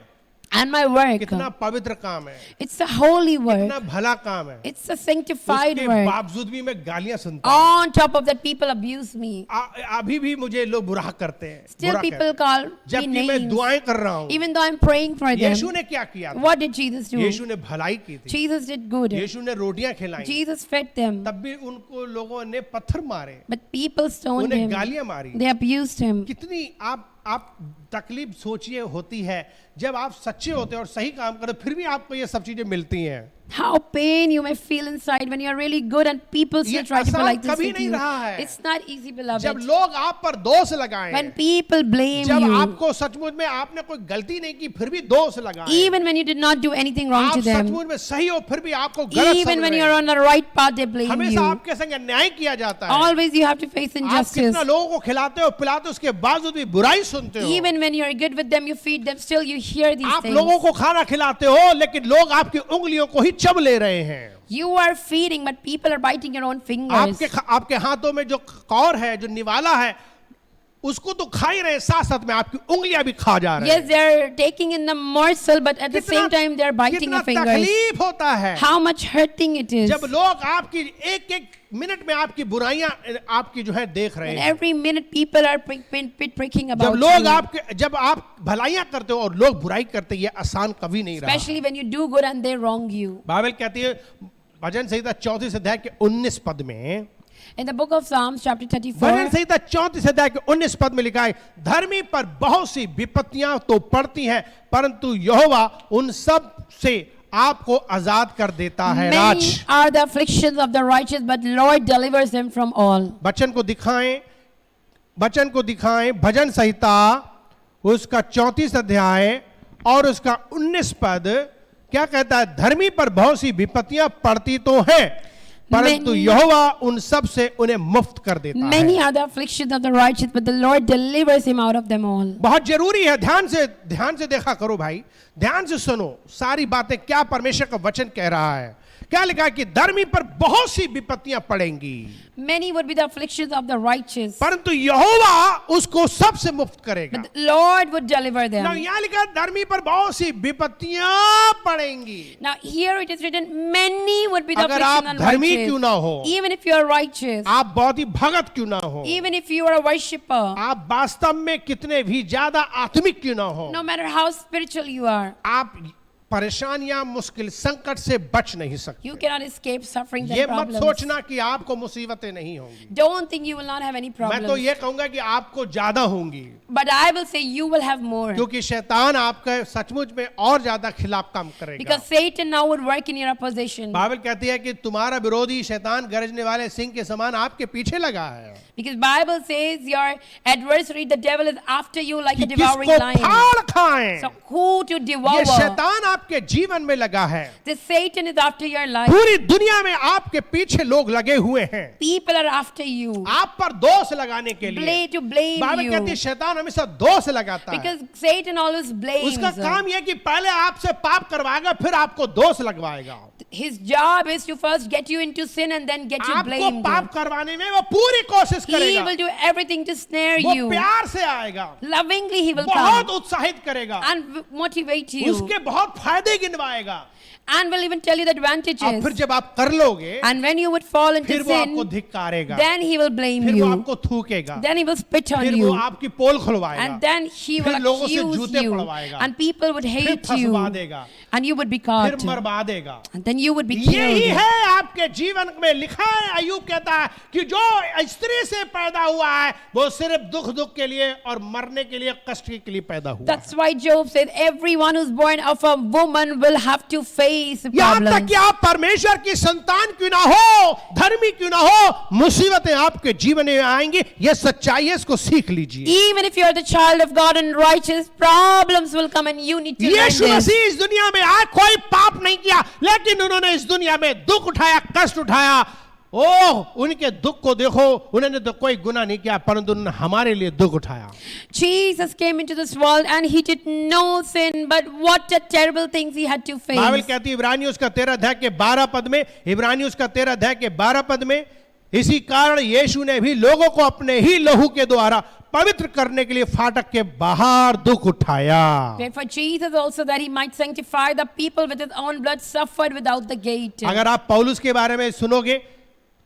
and my work, कितना पवित्र काम है, it's a holy कितना work. भला काम है, It's a sanctified उसके work. बावजूद भी मैं गालियां सुनता हूँ. On top of that, people abuse me. अभी भी मुझे लोग बुरा करते हैं. Still, बुरा people कहते call हैं. me जबकि मैं names. दुआएं कर रहा हूँ. Even though I'm praying for them. यीशु ने क्या किया था? What did Jesus do? यीशु ने भलाई की थी. Jesus did good. यीशु ने रोटियां खिलाई. Jesus fed them. तब भी उनको लोगों ने पत्थर मारे, But people stoned उन्हें him. गालियां मारी. They abused him. कितनी आप तकलीफ सोचिए होती है जब आप सच्चे होते हैं और सही काम करते, फिर भी आपको ये सब चीजें मिलती हैं. How pain you may feel inside when you are really good and people still ये try to be आसान like this कभी with नहीं you. रहा है। It's not easy, जब beloved. लोग आप पर दोष लगाएं, When people blame जब you, आपको सचमुच में आपने कोई गलती नहीं की फिर भी दोष लगाएं, even when you did not do anything wrong आप to them, सचमुच में सही हो फिर भी आपको गलत even समझ when रहे you are हैं, on the right path, they blame हमेशा you. आपके संग अन्याय किया जाता है, Always you have to face आप injustice. कितना लोगों को खिलाते हो पिलाते हो उसके बावजूद भी बुराई सुनते हो, Even when you are good with them, you feed them, still you hear these आप things. लोगों को खाना खिलाते हो लेकिन लोग आपकी उंगलियों को ही चब ले रहे हैं, You are feeding, but people are biting your own fingers. आपके हाथों में जो कौर है जो निवाला है उसको तो खा ही रहे हैं, साथ साथ में आपकी उंगलियां भी खा जा रहे Yes, हैं। they are taking in the morsel, but at the same time they are biting कितना your fingers. तकलीफ होता है How much hurting it is. जब लोग आपकी एक एक मिनट में आपकी बुराइयां आपकी जो है देख रहे And हैं, every minute people are pricking जब about लोग you. आपके जब आप भलाइयां करते हो और लोग बुराई करते हैं, ये आसान कभी नहीं रहा। Especially when you do good and they wrong you. Bible कहती है भजन संहिता 34 अध्याय के 19 पद में, In the book of Psalms, chapter भजन 34, संहिता 34 अध्याय के 19 पद में लिखा है, धर्मी पर बहुत सी विपत्तियां तो पड़ती हैं परंतु यहोवा उन सब से आपको आजाद कर देता है। many Raj are the afflictions of the righteous, but Lord delivers them from all. वचन को दिखाएं भजन संहिता उसका 34 अध्याय और उसका 19 पद क्या कहता है, धर्मी पर बहुत सी विपत्तियां पड़ती तो हैं परंतु Many- यहोवा उन सब से उन्हें मुक्त कर देता Many है। are the afflictions of the righteous, but the Lord delivers him out of them all. बहुत जरूरी है, ध्यान से देखा करो भाई, ध्यान से सुनो सारी बातें क्या परमेश्वर का वचन कह रहा है। क्या लिखा है कि धर्मी पर बहुत सी विपत्तियां पड़ेंगी Many would be the afflictions of the righteous, परंतु यहोवा उसको सबसे मुक्त करेगा। but the Lord would deliver ना them. यहाँ लिखा है, धर्मी पर बहुत सी विपत्तियां पड़ेंगी। Now here it is written, many would be the अगर afflictions आप of धर्मी righteous. क्यों ना हो, Even if you are righteous, आप बहुत ही भगत क्यों ना हो, even if you are a worshipper, आप वास्तव में कितने भी ज्यादा आत्मिक क्यों ना हो, no matter how spiritual you are, आप परेशानियां मुश्किल संकट से बच नहीं सकते। you cannot escape sufferings ये and मत problems. सोचना कि आपको मुसीबतें नहीं होंगी, Don't think you will not have any मैं तो problems. ये कहूंगा कि आपको ज्यादा होंगी, But I will say you will have more. क्योंकि शैतान आपके सचमुच में और ज्यादा खिलाफ काम करेगा। Because Satan now would work in your opposition. Bible कहती है कि तुम्हारा विरोधी शैतान गरजने वाले सिंह के समान आपके पीछे लगा है Because Bible says your adversary, the devil, is after you like कि a devouring किसको lion. फाड़ खाएं। So who to ये devour? शैतान आपके जीवन में लगा है, The Satan is after your life. पूरी दुनिया में आपके पीछे लोग लगे हुए हैं People are after you. आप पर दोष लगाने के लिए। To blame बाइबल कहती है you. शैतान हमेशा दोष लगाता है, Because Satan always blames. उसका काम यह कि पहले आपसे पाप करवाएगा फिर आपको दोष लगवाएगा। His job is to first get you into sin and then get you आपको blamed. पाप करवाने में वो पूरी कोशिश He करेगा, will do everything to snare वो you. प्यार से आएगा, Lovingly he will बहुत come उत्साहित करेगा, and motivate you उसके बहुत फायदे गिनवाएगा, and will even tell you the और advantages. फिर जब आप कर लोगे And when you would fall फिर into वो आपको sin, धिक्कारेगा, then he will blame फिर वो you. आपको थूकेगा, Then he will spit on फिर वो you. आपकी पोल खुलवाएगा, And then he फिर will लोगों से accuse जूते you. पड़वाएगा, And people would फिर hate फंसवा you. देगा, And you would be फिर caught. मरवा देगा। And then you would be यही killed. है आपके जीवन में लिखा है। अय्यूब कहता है कि जो स्त्री से पैदा हुआ है वो सिर्फ दुख के लिए और मरने के लिए, कष्ट के लिए पैदा हुआ है। That's why Job said, everyone who's born of a woman will have to face यहाँ तक problems. कि आप परमेश्वर की संतान क्यों ना हो, धर्मी क्यों ना हो, मुसीबतें आपके जीवन में आएंगी। ये सच्चाई है, इसको सीख लीजिए। Even if you're the child of God and righteous, problems will come and you need to learn Yeshu this. मसीह इस दुनिया में आए, कोई पाप नहीं किया, लेकिन उन्होंने इस दुनिया में दुख उठाया, कष्ट उठाया। ओह, उनके दुख को देखो, उन्होंने तो कोई गुनाह नहीं किया परंतु उन्होंने हमारे लिए दुख उठाया। Jesus came into this world and he did no sin, but what a terrible things he had to Bible face. कहती है इब्रानियों उसका 13 अध्याय के 12 पद में, इब्रानियों उसका 13 अध्याय के 12 पद में, इसी कारण यीशु ने भी लोगों को अपने ही लहू के द्वारा पवित्र करने के लिए फाटक के बाहर दुख उठाया। Therefore Jesus also, that he might sanctify the people with his own blood, suffered without the gate. अगर आप पौलुस के बारे में सुनोगे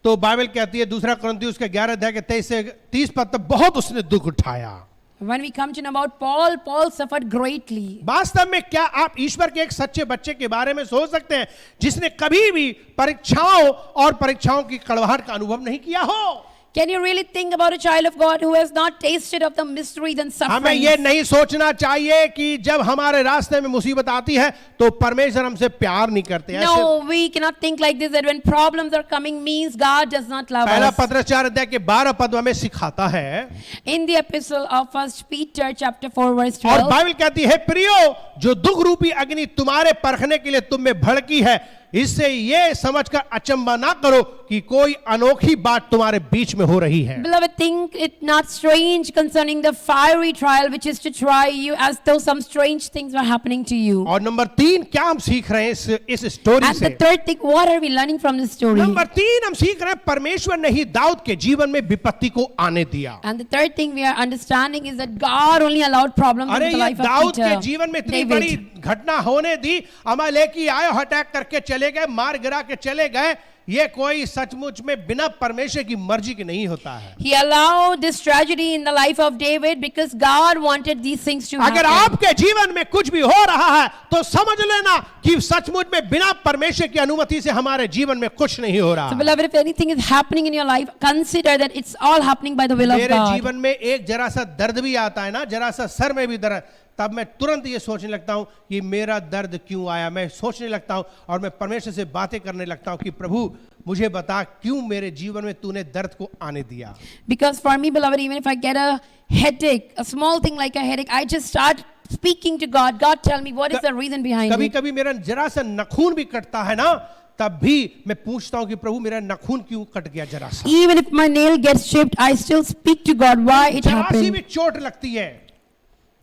तो बाइबल कहती है दूसरा कुरिन्थियों उसके 11 अध्याय के 23 से 30 पद तक बहुत उसने दुख उठाया। When we come to know about Paul, Paul suffered greatly. वास्तव में क्या आप ईश्वर के एक सच्चे बच्चे के बारे में सोच सकते हैं जिसने कभी भी परीक्षाओं और परीक्षाओं की कड़वाहट का अनुभव नहीं किया हो? Can you really think about a child of God who has not tasted of the mysteries and हमें sufferings? ये नहीं सोचना चाहिए कि जब हमारे रास्ते में मुसीबत आती है तो परमेश्वर हमसे प्यार नहीं करते। ऐसे No, we cannot think like this, that when problems are coming means God does not love पहला us. पत्र 4 अध्याय के 12 पद हमें सिखाता है In the epistle of 1 Peter chapter 4 verse और 12, बाइबल कहती है, प्रियो जो दुख रूपी अग्नि तुम्हारे परखने के लिए तुम में भड़की है, इससे ये समझकर अचंभा ना करो कि कोई अनोखी बात तुम्हारे बीच में हो रही है। beloved, think it not strange concerning the fiery trial which is to try you, as though some strange things were happening to you. और नंबर 3 क्या हम सीख रहे हैं इस स्टोरी And the से? third thing, what are we learning from this story? Number 3 हम सीख रहे हैं परमेश्वर ने ही दाऊद के जीवन में विपत्ति को आने दिया। And the third thing we are understanding is that God only allowed problems अरे in the ये life of दाऊद के Peter, जीवन में इतनी बड़ी David. घटना होने दी, अमालेकी आए अटैक करके चले गए, मार गिरा के चले गए, ये कोई सचमुच में बिना परमेश्वर की मर्जी के नहीं होता है। He allowed this tragedy in the life of David because God wanted these things to अगर happen. आपके जीवन में कुछ भी हो रहा है तो समझ लेना कि सचमुच में बिना परमेश्वर की अनुमति से हमारे जीवन में कुछ नहीं हो रहा So है। beloved, if anything is happening in your life, consider that it's all happening by the will of मेरे God. जीवन में एक जरा सा दर्द भी आता है ना, जरा सा सर में भी दर्द, तब मैं तुरंत ये सोचने लगता हूं कि मेरा दर्द क्यों आया। मैं सोचने लगता हूं और मैं परमेश्वर से बातें करने लगता हूं कि प्रभु मुझे बता क्यों मेरे जीवन में तूने दर्द को आने दिया। Because for me, beloved, even if I get a headache, a small thing like a headache, I just start speaking to God. God, tell me what is the reason behind कभी it. कभी मेरा जरा सा नाखून भी कटता है ना, तब भी मैं पूछता हूं कि प्रभु मेरा नाखून क्यों कट गया जरा सा। Even if my nail gets chipped, I still speak to God why it जरा सी भी happened. चोट लगती है।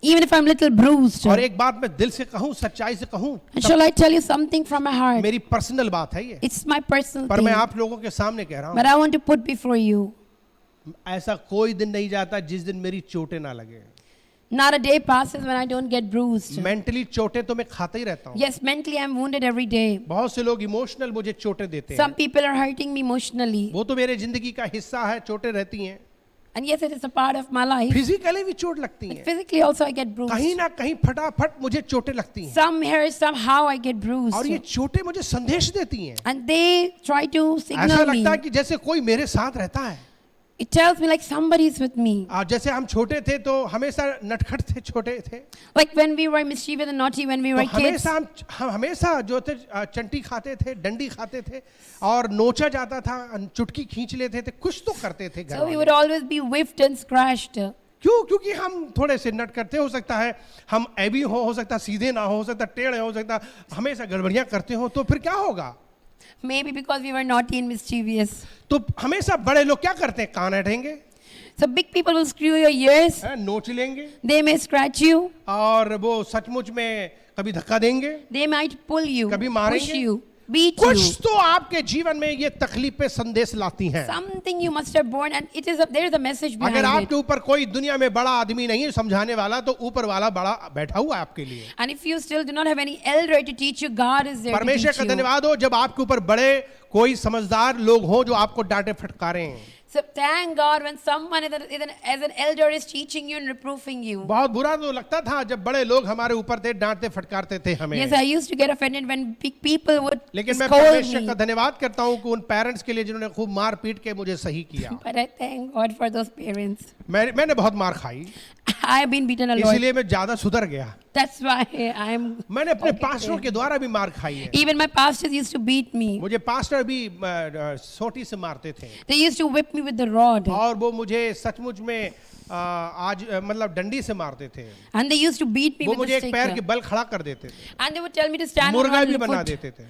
Even if I'm little bruised. और एक बात मैं दिल से कहूं, सच्चाई से कहूं, And shall I tell you something from my heart? मेरी पर्सनल बात है ये, It's my personal पर मैं thing. आप लोगों के सामने कह रहा But I want to put before you, हूं, ऐसा कोई दिन नहीं जाता जिस दिन मेरी चोटें ना लगे। not a day passes when I don't get bruised. Mentally चोटें तो मैं खाता ही रहता हूं। Yes, mentally I'm wounded every day. बहुत से लोग इमोशनल मुझे चोटें देते हैं, Some people are hurting me emotionally. वो तो मेरे जिंदगी का हिस्सा है, चोटें रहती हैं। And yes, it is a part of my life. Physically भी चोट लगती हैं, Physically also I get bruised. कहीं ना कहीं फटाफट मुझे चोटें लगती हैं Somewhere, somehow I get bruised. और ये चोटें मुझे संदेश देती हैं। And they try to ऐसा signal me. लगता है कि जैसे कोई मेरे साथ रहता है। It tells me like somebody is with me. जैसे हम छोटे थे तो हमेशा नटखट थे, छोटे थे, Like when we were mischievous and naughty when we तो were kids. हमेशा हम हमेशा जो थे चंटी खाते थे, डंडी खाते थे और नोचा जाता था, चुटकी खींच लेते थे, कुछ तो करते थे घर So we वाले। would always be whipped and scratched. क्यों? क्योंकि हम थोड़े से नटखट थे, हो सकता है हम ऐबी हो सकता है सीधे ना हो सकता है टेढ़े हो सकता है, हमेशा गड़बड़ियां करते हो, तो फिर क्या होगा? Maybe because we were naughty and mischievous. तो हमेशा बड़े लोग क्या करते हैं? कान ऐंठेंगे, So big people will screw your ears. नोच लेंगे They may scratch you. और वो सचमुच में कभी धक्का देंगे, They might pull you, कभी push मारेंगे। you, beat कुछ you. तो आपके जीवन में ये तकलीफें संदेश लाती हैं। Something you must have borne, and there is a message अगर behind आपके it. ऊपर कोई दुनिया में बड़ा आदमी नहीं है समझाने वाला, तो ऊपर वाला बड़ा बैठा हुआ है आपके लिए। And if you still do not have any elder to teach you, God is there to परमेश्वर teach का you. धन्यवाद हो जब आपके ऊपर बड़े कोई समझदार लोग हो जो आपको डांटे फटकारे हैं। So thank God when someone as an elder is teaching you and reproofing you. बहुत बुरा तो लगता था जब बड़े लोग हमारे ऊपर थे, डांटते फटकारते थे हमें। Yes, I used to get offended when big people would लेकिन मैं scold परमेश्वर का me. धन्यवाद करता हूँ कि उन पेरेंट्स के लिए जिन्होंने खूब मार पीट के मुझे सही किया। But I thank God for those parents. मैंने बहुत मार खाई, I have been beaten a lot. इसीलिए मैं ज्यादा सुधर गया। That's why I am. मैंने अपने Okay, पास्टरों के द्वारा भी मार खाई है। Even my pastors used to beat me. मुझे पास्टर भी सोटी से मारते थे They used to whip me with the rod. और वो मुझे सचमुच में आज मतलब डंडी से मारते थे। And they used to beat me वो with मुझे the एक stick. पैर के बल खड़ा कर देते थे, And they would tell me to stand on मुर्गा one भी बना foot. देते थे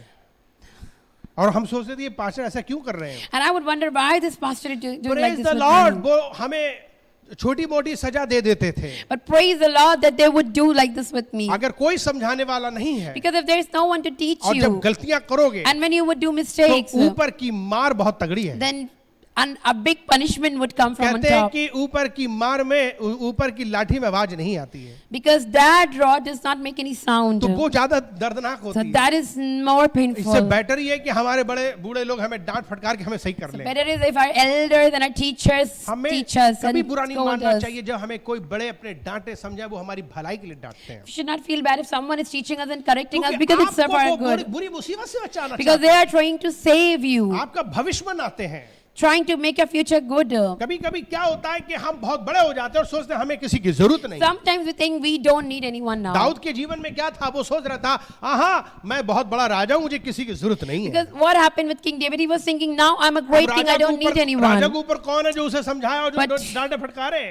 और हम सोचते थे ये पास्टर ऐसा क्यों कर रहे हैं। And I would wonder why this pastor is doing like Praise this the with Lord, me. वो हमें छोटी मोटी सजा दे देते थे। But praise the Lord that they would do like this with me. अगर कोई समझाने वाला नहीं है Because if there is no one to teach और जब you, गलतियां करोगे and when you would do तो mistakes, ऊपर की मार बहुत तगड़ी है। then a big punishment would come from on कहते हैं top. कि ऊपर की मार में ऊपर की लाठी में आवाज नहीं आती है, Because that rod does not make any sound. तो वो ज्यादा दर्दनाक So होती है। that is more इससे painful. बेटर ये है कि हमारे बड़े बूढ़े लोग हमें डांट फटकार के हमें सही कर लें। Better is if our elders and our teachers हमें teach us कभी and बुरा नहीं scold मानना us. चाहिए जब हमें कोई बड़े अपने डांटे समझे, वो हमारी भलाई के लिए डांटते हैं। We should not feel bad if someone is teaching us and correcting us क्योंकि because it's for आपको our वो good. बुरी मुसीबत से बचाना Because चाहते they are trying to save you. हैं, आपका भविष्य बनाते हैं। trying to make your future good. कभी कभी क्या होता है कि हम बहुत बड़े हो जाते हैं और सोचते हैं हमें किसी की जरूरत नहीं। Sometimes we think we don't need anyone now. Dawood के जीवन में क्या था? वो सोच रहा था हाँ मैं बहुत बड़ा राजा हूँ, मुझे किसी की जरूरत नहीं है। Because what happened with King David? He was thinking, now I'm a great king, I don't need Raja anyone. के ऊपर कौन है जो उसे समझाए और जो But- डांटे फटकारे?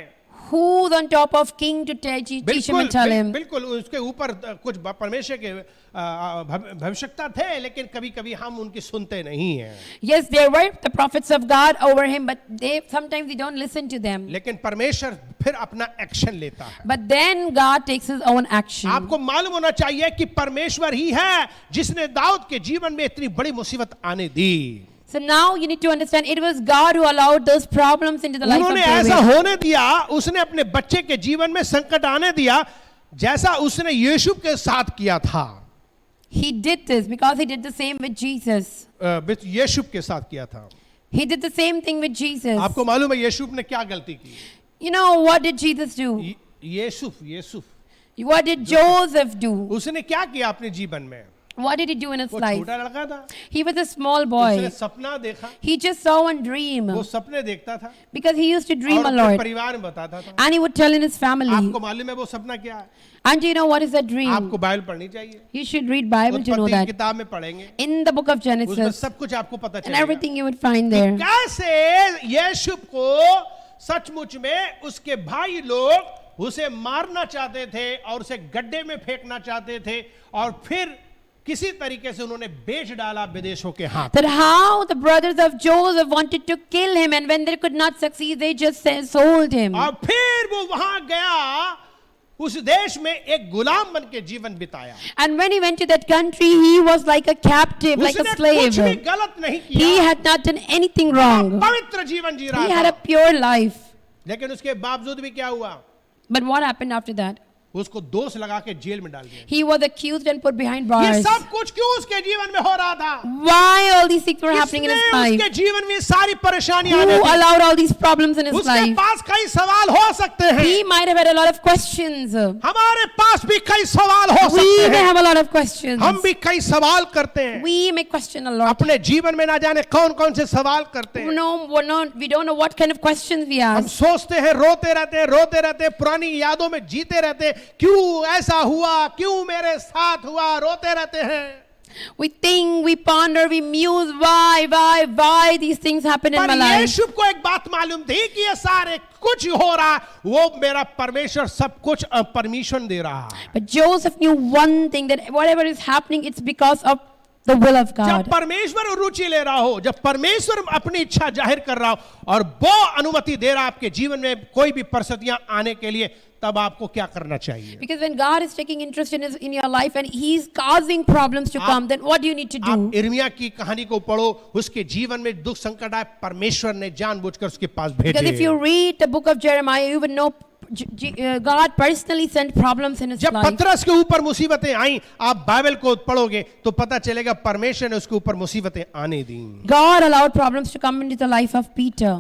Who's on top of king to teach him and tell him? बिल्कुल उसके ऊपर कुछ परमेश्वर के भविष्यता थे, लेकिन कभी कभी हम उनकी सुनते नहीं हैं। Yes, there were the prophets of God over him, but sometimes we don't listen to them. लेकिन परमेश्वर फिर अपना एक्शन लेता है। But then God takes his own action. आपको मालूम होना चाहिए कि परमेश्वर ही है जिसने दाऊद के जीवन में इतनी बड़ी मुसीबत आने दी। So now you need to understand, it was God who allowed those problems into the life of उन्होंने ऐसा David. होने दिया, उसने अपने बच्चे के जीवन में संकट आने दिया, जैसा उसने यीशु के साथ किया था। He did this because he did the same with Jesus. यीशु के साथ किया था। He did the same thing with Jesus. आपको मालूम है यीशु ने क्या गलती की? You know, what did Jesus do? Yeshu What did Joseph do? उसने क्या किया अपने जीवन में? What did he do in his वो life? छोटा लड़का था, He was a small उसने boy. सपना देखा, He just saw one dream वो सपने देखता था because he used to dream और a अपने lot. परिवार में बताता था। And he would tell in his family. आपको मालूम है वो सपना क्या है? And do you know what is that dream? आपको बाइबल पढ़नी चाहिए। You should read Bible to know उत्पत्ति की that. किताब में पढ़ेंगे, In the book of उसमें Genesis सब कुछ आपको पता and चलेगा everything you would find there. कैसे यीशु को सचमुच में उसके भाई लोग उसे मारना चाहते थे और उसे गड्ढे में फेंकना चाहते थे और फिर किसी तरीके से उन्होंने बेच डाला विदेशों के हाथ। That how the brothers of Joseph wanted to kill him, and when they could not succeed, they just sold him. और फिर वो वहां गया, उस देश में एक गुलाम बन के जीवन बिताया। And when he went to that country, he was like a captive, like a उसने slave. कुछ भी गलत नहीं He किया, had not done anything wrong. पवित्र जीवन जी रहा He had था। a pure life. लेकिन उसके बावजूद भी क्या हुआ? But what happened after that? उसको दोष लगा के जेल में डाल दिया। He was accused and put behind ये bars. सब कुछ क्यों उसके जीवन में हो रहा था? Why all these things were happening in his किसने life? उसके जीवन में सारी परेशानियां Who आने दी? allowed all these problems in his उसके life? पास कई सवाल हो सकते हैं। He might have had a lot of questions. हमारे पास भी कई सवाल हो We सकते may हैं। have a lot of questions. हम भी कई सवाल करते हैं। We may question a lot. अपने जीवन में ना जाने कौन कौन से सवाल करते हैं। We don't know what kind of questions we हम ask. सोचते हैं, रोते रहते हैं, पुरानी यादों में जीते रहते हैं। क्यों ऐसा हुआ, क्यों मेरे साथ हुआ, रोते रहते हैं। We think, we ponder, we muse, why these things happen in my पर life. यीशु को एक बात मालूम थी कि ये सारे कुछ हो रहा, वो मेरा परमेश्वर सब कुछ परमिशन दे रहा है। But Joseph knew one thing, that whatever is happening, it's because of the will of जब God. परमेश्वर रुचि ले रहा हो, जब परमेश्वर अपनी इच्छा जाहिर कर रहा हो और वो अनुमति दे रहा है आपके जीवन में कोई भी परिस्थितियां आने के लिए, तब आपको क्या करना चाहिए? Because when God is taking interest in your life and He's causing problems to come, then what do you need to आप do? इर्मिया की कहानी को पढ़ो, उसके जीवन में दुख संकट आए, परमेश्वर ने जानबूझकर उसके पास Because if you भेजे। read the book of Jeremiah, you would know God personally sent problems in his जब life. पतरस के ऊपर मुसीबतें आई, आप बाइबल को पढ़ोगे तो पता चलेगा परमेश्वर ने उसके ऊपर मुसीबतें आने दी। God allowed problems to come into the life of Peter.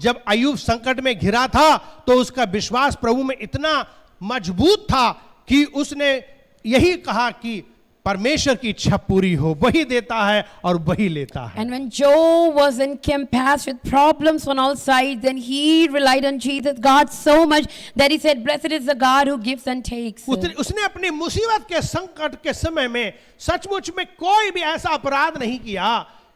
जब अय्यूब संकट में घिरा था तो उसका विश्वास प्रभु में इतना मजबूत था कि उसने यही कहा कि परमेश्वर की इच्छा पूरी हो, वही देता है और वही लेता है। And when Job was encompassed with problems on all sides, then he relied on Jesus, God, so much that he said, "Blessed is the God who gives and takes." उसने अपनी मुसीबत के संकट के समय में सचमुच में कोई भी ऐसा अपराध नहीं किया।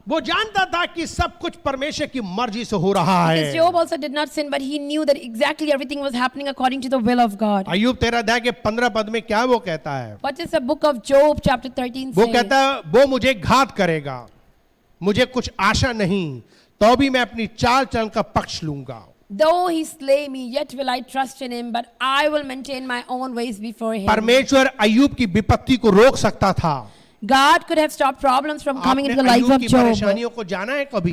वो जानता था कि सब कुछ परमेश्वर की मर्जी से हो रहा Because है। Job also did not sin, but he knew that exactly everything was happening according to the will of God. अय्यूब 13 अध्याय के 15 पद में क्या वो कहता है? What does the book of Job chapter 13 वो say? कहता है, वो मुझे घात करेगा, मुझे कुछ आशा नहीं, तो भी मैं अपनी चाल चलन का पक्ष लूंगा। Though he slay me, yet will I trust in him, but I will maintain my own ways before him. परमेश्वर अय्यूब की विपत्ति को रोक सकता था। God could have stopped problems from coming into the आपने life अय्यूब of की Job. परेशानियों को जाना है कभी?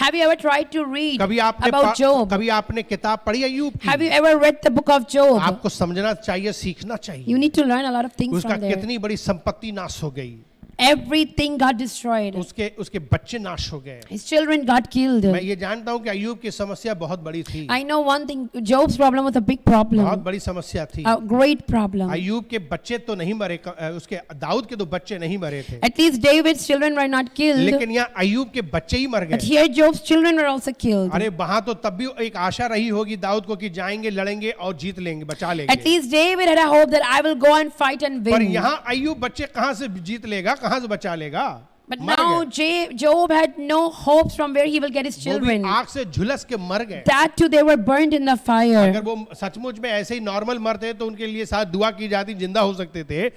Have you ever tried to read कभी आपने about Job? कभी आपने किताब पढ़ी अय्यूब की? Have you ever read the book of Job? आपको समझना चाहिए, सीखना चाहिए। You need to learn a lot of things उसका from there. कितनी बड़ी संपत्ति नाश हो गई, Everything got destroyed. उसके बच्चे नाश हो गए। His children got killed. मैं ये जानता हूँ कि अय्यूब की समस्या बहुत बड़ी थी, I know one thing, Job's problem was a big problem, बहुत बड़ी समस्या थी। a great problem. अय्यूब के बच्चे तो नहीं मरे, उसके दाऊद के 2 बच्चे नहीं मरे थे, At least David's children were not killed, लेकिन यहाँ अय्यूब के बच्चे ही मर but गए। here Job's children were also killed. अरे वहां तो तब भी एक आशा रही होगी दाऊद को कि जाएंगे, लड़ेंगे और जीत लेंगे, बचा At लेंगे। least David had a hope that I will go and fight and पर win. यहाँ अय्यूब बच्चे कहाँ से जीत लेगा, कहाँ से बचा लेगा? But मर now गए। Job had no hopes from where he will get his वो भी children. आग से झुलस के मर गए। That too, they were burned in the अगर fire. वो सचमुच में ऐसे ही नॉर्मल मरते तो उनके लिए साथ दुआ की जाती, जिंदा हो सकते थे।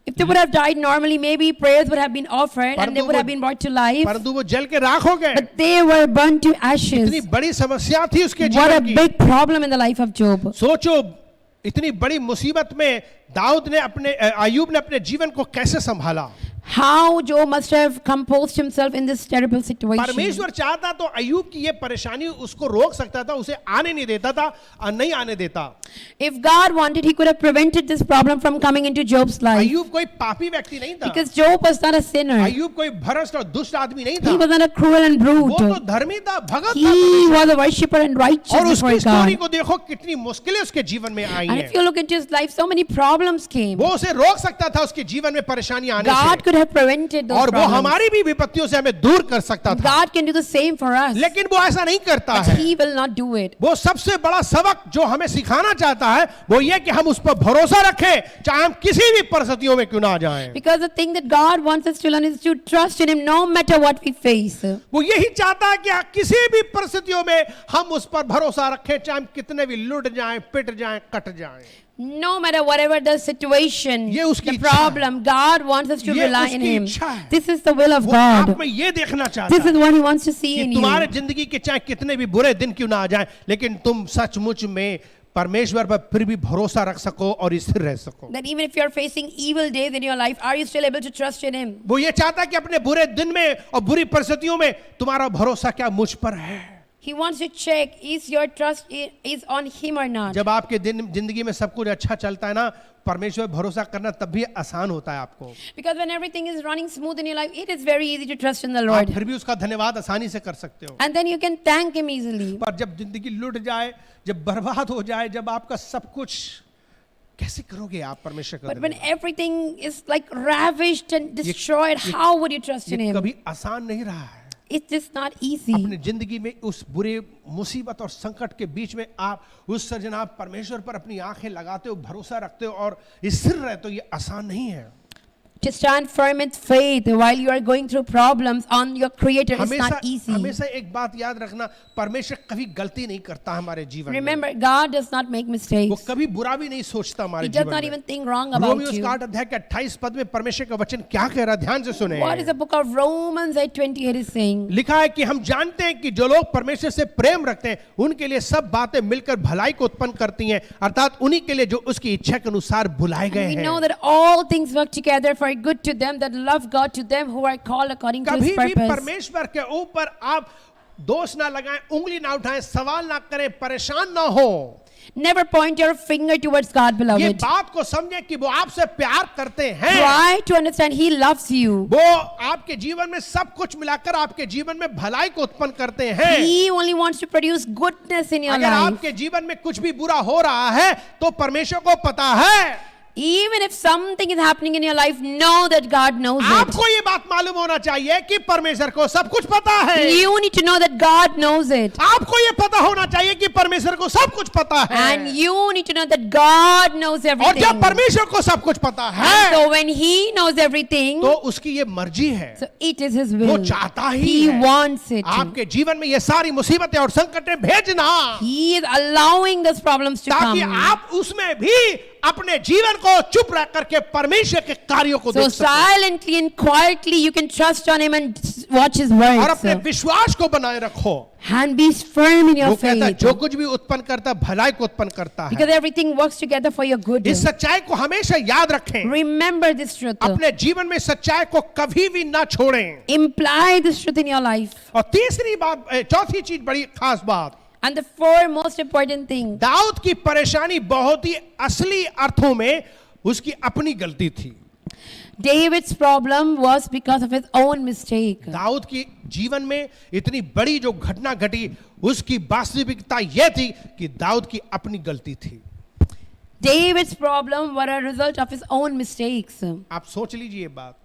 If they would have died normally, maybe prayers would have been offered and they would have been brought to life. परंतु वो जल के राख हो गए। But they were burned to ashes. इतनी बड़ी समस्या थी उसके What a जीवन की। big problem in the life of Job. सोचो इतनी बड़ी मुसीबत में दाऊद ने अय्यूब ने अपने जीवन को कैसे संभाला। How Job must have composed himself in this terrible situation. परमेश्वर चाहता तो अय्यूब की ये परेशानी उसको रोक सकता था, उसे आने नहीं देता था और नहीं आने देता। If God wanted, he could have prevented this problem from coming into Job's life. अय्यूब कोई पापी व्यक्ति नहीं था, Because Job was not a sinner. अय्यूब कोई भ्रष्ट और दुष्ट आदमी नहीं He था, was not a cruel and वो तो brute. धर्मी था, भगत He था। was a worshipper and righteous और before उसकी स्टोरी God. को देखो कितनी मुश्किलें उसके जीवन में आई And हैं। if you look into his life, so many problems came. वो उसे रोक सकता था उसके जीवन में परेशानी आने God से, could have prevented those और वो problems. हमारी भी विपत्तियों से हमें दूर कर सकता था, God can do the same for us. लेकिन वो ऐसा नहीं करता But है। he will not do it. वो सबसे बड़ा सबक जो हमें सिखाना चाहता है वो ये कि हम उस पर भरोसा रखें, चाहे हम किसी भी परिस्थितियों में क्यों ना आ जाएं। Because the thing that God wants us to learn is to trust in him no matter what we face. वो यही चाहता है कि किसी भी परिस्थितियों में हम उस पर भरोसा रखें, चाहे हम कितने भी लुट जाएं, पिट जाएं, कट जाएं। No matter whatever the situation, ये उसकी the इच्छा है। problem, God wants us to ये rely in उसकी him. इच्छा है। This is the will of वो आप God. में ये देखना चाहता This is है what he wants to see कि in तुम्हारे you. जिंदगी के चाहे कितने भी बुरे दिन क्यों ना आ जाएं, लेकिन तुम सचमुच में परमेश्वर पर फिर भी भरोसा रख सको और स्थिर रह सको। That even if you're facing evil days in your life, are you still able to trust in him? वो ये चाहता है कि अपने बुरे दिन में और बुरी परिस्थितियों में तुम्हारा भरोसा क्या मुझ पर है। He wants to check, is your trust is on him or not? जब आपके दिन जिंदगी में सब कुछ अच्छा चलता है ना, परमेश्वर भरोसा करना तब भी आसान होता है आपको। Because when everything is running smooth in your life, it is very easy to trust in the आप Lord. फिर भी उसका धन्यवाद आसानी से कर सकते हो। And then you can thank him easily. पर जब जिंदगी लुट जाए, जब बर्बाद हो जाए, जब आपका सब कुछ, कैसे करोगे आप परमेश्वर का But when धन्यवाद? everything is like ravished and destroyed, how would you trust in ये him? कभी आसान नहीं रहा है। It's just not easy. अपनी जिंदगी में उस बुरे मुसीबत और संकट के बीच में आप उस सर्जन आप परमेश्वर पर अपनी आंखें लगाते हो, भरोसा रखते हो और स्थिर रहते हो, ये आसान नहीं है। To stand firm in faith while you are going through problems on your Creator is हमेशा not easy. हमेशा एक बात याद रखना, परमेश्वर कभी गलती नहीं करता हमारे जीवन में। Remember, God does not make वो mistakes. कभी बुरा भी नहीं सोचता हमारे He does जीवन not में। even think wrong about Romeo you. 8 अध्याय के 28 पद में परमेश्वर का वचन क्या कह रहा है, ध्यान से सुने। What is the book of Romans 8:28 is saying? लिखा है कि हम जानते हैं कि जो लोग परमेश्वर से प्रेम रखते हैं उनके लिए सब बातें मिलकर भलाई को उत्पन्न करती हैं, अर्थात उन्हीं के लिए जो उसकी इच्छा के अनुसार बुलाए गए We हैं। know that all things work together for good to them that love God, to them who are called according to कभी His भी purpose. परमेश्वर के ऊपर आप दोष ना लगाएं, उंगली ना उठाएं, सवाल ना करें, परेशान ना हो। Never point your finger towards God, ये beloved. बात को समझें कि वो आपसे प्यार करते हैं। Try to understand He loves you. वो आपके जीवन में सब कुछ मिलाकर आपके जीवन में भलाई को उत्पन्न करते हैं। He only wants to produce goodness in your अगर life. आपके जीवन में कुछ भी बुरा हो रहा है तो परमेश्वर को पता है। Even if something is happening in your life, know that God knows it. आपको ये बात मालूम होना चाहिए कि परमेश्वर को सब कुछ पता है। You need to know that God knows it. आपको ये पता होना चाहिए कि परमेश्वर को सब कुछ पता है। And you need to know that God knows और everything. जब परमेश्वर को सब कुछ पता And है so when He knows everything, तो उसकी ये मर्जी है, so it is His वो will. चाहता ही He है wants it. आपके जीवन में ये सारी मुसीबतें और संकटें भेजना, He is allowing those problems to ताकि come. आप उसमें भी अपने जीवन को चुप रह करके परमेश्वर के कार्यों को So देख सकें silently and quietly you can trust on Him and watch His और words. अपने विश्वास को बनाए रखो। And be firm in वो your कहता है faith. जो कुछ भी उत्पन्न करता है भलाई को उत्पन्न करता Because है। everything works together for your good. इस सच्चाई को हमेशा याद रखें, Remember this truth. अपने जीवन में सच्चाई को कभी भी ना छोड़ें। Imply this truth in your life. और तीसरी बात, चौथी चीज बड़ी खास बात, And the four most important things. Dawood की परेशानी बहुत ही असली अर्थों में उसकी अपनी गलती थी। David's problem was because of his own mistake. Dawood की जीवन में इतनी बड़ी जो घटना घटी, उसकी वास्तविकता यह थी कि दाऊद की अपनी गलती थी. David's problem were a result of his own mistakes. आप सोच लीजिए ये बात,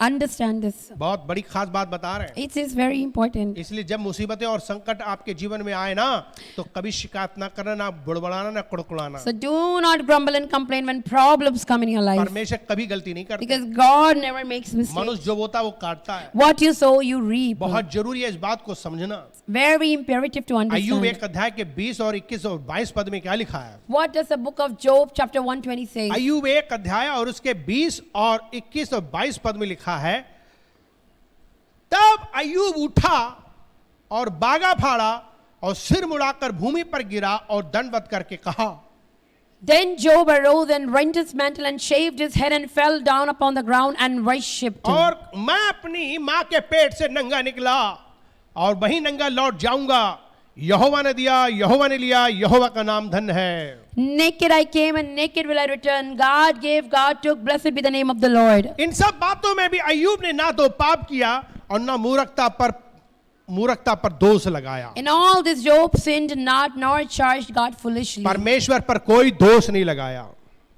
Understand this. बहुत बड़ी खास बात बता रहे हैं. It is very important. इसलिए जब मुसीबतें और संकट आपके जीवन में आए ना, तो कभी शिकायत ना करना, ना बुड़बड़ाना, ना कुड़कुड़ाना. So do not grumble and complain when problems come in your life. परमेश्वर कभी गलती नहीं करता. Because God never makes mistakes. मनुष्य जो बोता है वो काटता है. What you sow, you reap. बहुत जरूरी है इस बात को समझना. Very imperative to Ayyub understand. एक अध्याय के 20 और 21 और 22 पद में क्या लिखा है? What does the book of Job chapter 120 say? अय्यूब एक अध्याय और उसके 20 और 21 और 22 पद में लिखा है, तब अय्यूब उठा और बागा फाड़ा और सिर मुड़ाकर भूमि पर गिरा और दंडवत करके कहा. Then Job arose and rent his mantle and shaved his head and fell down upon the ground and worshipped. और मैं अपनी मां के पेट से नंगा निकला और वहीं नंगा लौट जाऊंगा. यहोवा ने दिया, यहोवा ने लिया, यहोवा का नाम धन्य है. Naked I came and naked will I return. God gave, God took. Blessed be the name of the Lord. इन सब बातों में भी अय्यूब ने ना तो पाप किया और ना मूर्खता पर दोष लगाया. In all this Job sinned not nor charged God foolishly. परमेश्वर पर कोई दोष नहीं लगाया.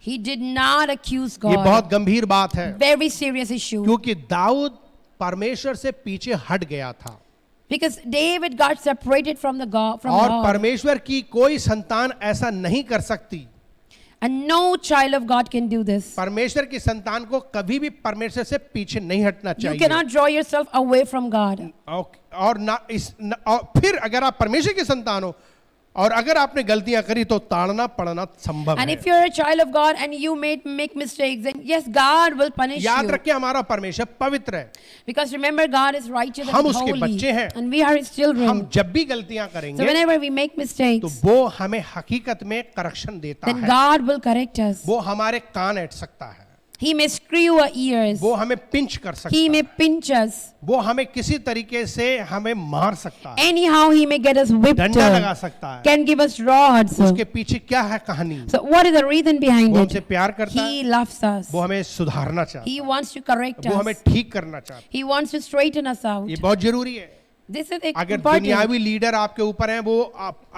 He did not accuse ये God. बहुत गंभीर बात है, Very serious issue. क्योंकि दाऊद परमेश्वर से पीछे हट गया था. Because David got separated from और God. परमेश्वर की कोई संतान ऐसा नहीं कर सकती. And no child of God can do this. परमेश्वर की संतान को कभी भी परमेश्वर से पीछे नहीं हटना You चाहिए. cannot draw yourself away from God. और फिर अगर आप परमेश्वर की संतान हो और अगर आपने गलतियां करी तो ताड़ना पड़ना संभव And है. if you're a child of God and you make mistakes, then yes, God will punish याद you. रखिए हमारा परमेश्वर पवित्र है. Because remember, God is righteous हम and उसके holy. बच्चे हैं. And we are His हम children. जब भी गलतियां So करेंगे whenever we make तो mistakes, वो हमें हकीकत में करेक्शन देता then है. God will correct us. वो हमारे कान ऐट सकता है. He may screw our ears. वो हमें पिंच कर सकता He है. may pinch us. वो हमें किसी तरीके से हमें मार सकता है. Anyhow, He may get us whipped. डंडा लगा सकता है. Can give us rods. उसके पीछे क्या है कहानी? So what is the reason behind वो it? हमसे प्यार करता है. He loves us. वो हमें सुधारना चाहता He है. wants to correct वो हमें us. ठीक करना चाहता He wants to straighten us out. है. ये बहुत जरूरी है. This is अगर important. दुनियावी लीडर आपके ऊपर हैं,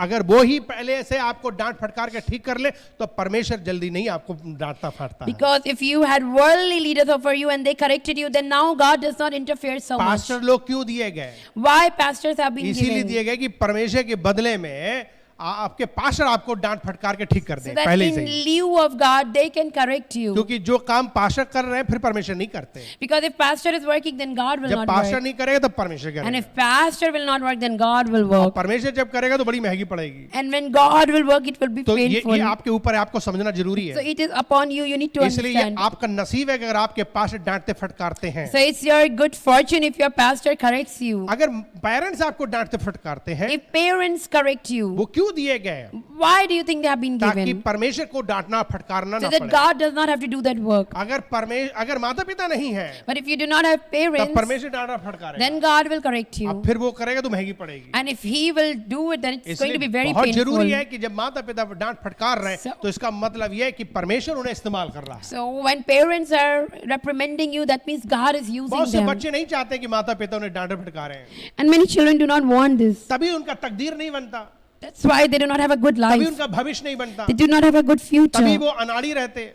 अगर वो ही पहले से आपको डांट फटकार के ठीक कर ले तो परमेश्वर जल्दी नहीं आपको डांटता फाड़ता है. Because if you had worldly leaders over you and they corrected you, then now God does not interfere so much. Pastor लोग क्यों दिए गए? Why pastors have been इसीलिए given? दिए गए कि परमेश्वर के बदले में आपके पास्टर आपको डांट फटकार के ठीक कर So दें that पहले in से ही. lieu of God, they can correct you. क्योंकि जो काम पास्टर कर रहे हैं फिर परमेश्वर नहीं करते. Because if pastor is working, then God will जब not पास्टर work. नहीं करेगा तब परमेश्वर And करेगा. if pastor will not work, then God will work. परमेश्वर जब करेगा तो बड़ी महंगी पड़ेगी. And when God will work, it will be तो ये painful. आपके ऊपर है, आपको समझना जरूरी So है. it is upon you, you need to इसलिए ये understand. आपका नसीब है कि अगर आपके पास्टर डांटते फटकारते हैं. So it's your good fortune if your pastor corrects you. अगर पेरेंट्स आपको डांटते फटकारते हैं, If parents correct you, वो क्यों दिए गए? why do you think they have been ताकि given? परमेश्वर को डांटना फटकारना So ना that पड़े. God does not have to do that work. अगर माता पिता नहीं है But if you do not have तब parents, परमेश्वर डांटना फटकारेगा. then God will correct अब you. फिर वो करेगा तो महंगी पड़ेगी. And if He will do it, then it's going to be इसलिए very बहुत painful. जरूरी है कि जब माता पिता डांट फटकार रहे हैं So- तो इसका मतलब यह है कि परमेश्वर उन्हें इस्तेमाल कर रहा है. So when parents are reprimanding you, that means God is using बहुत से them. बच्चे नहीं चाहते कि माता पिता उन्हें डांटे फटकारे हैं. And many children do not want this. तभी उनका तकदीर नहीं बनता, That's why they do not have a good तभी life. उनका भविष्य नहीं बनता, They do not have a good तभी future. वो अनाड़ी रहते,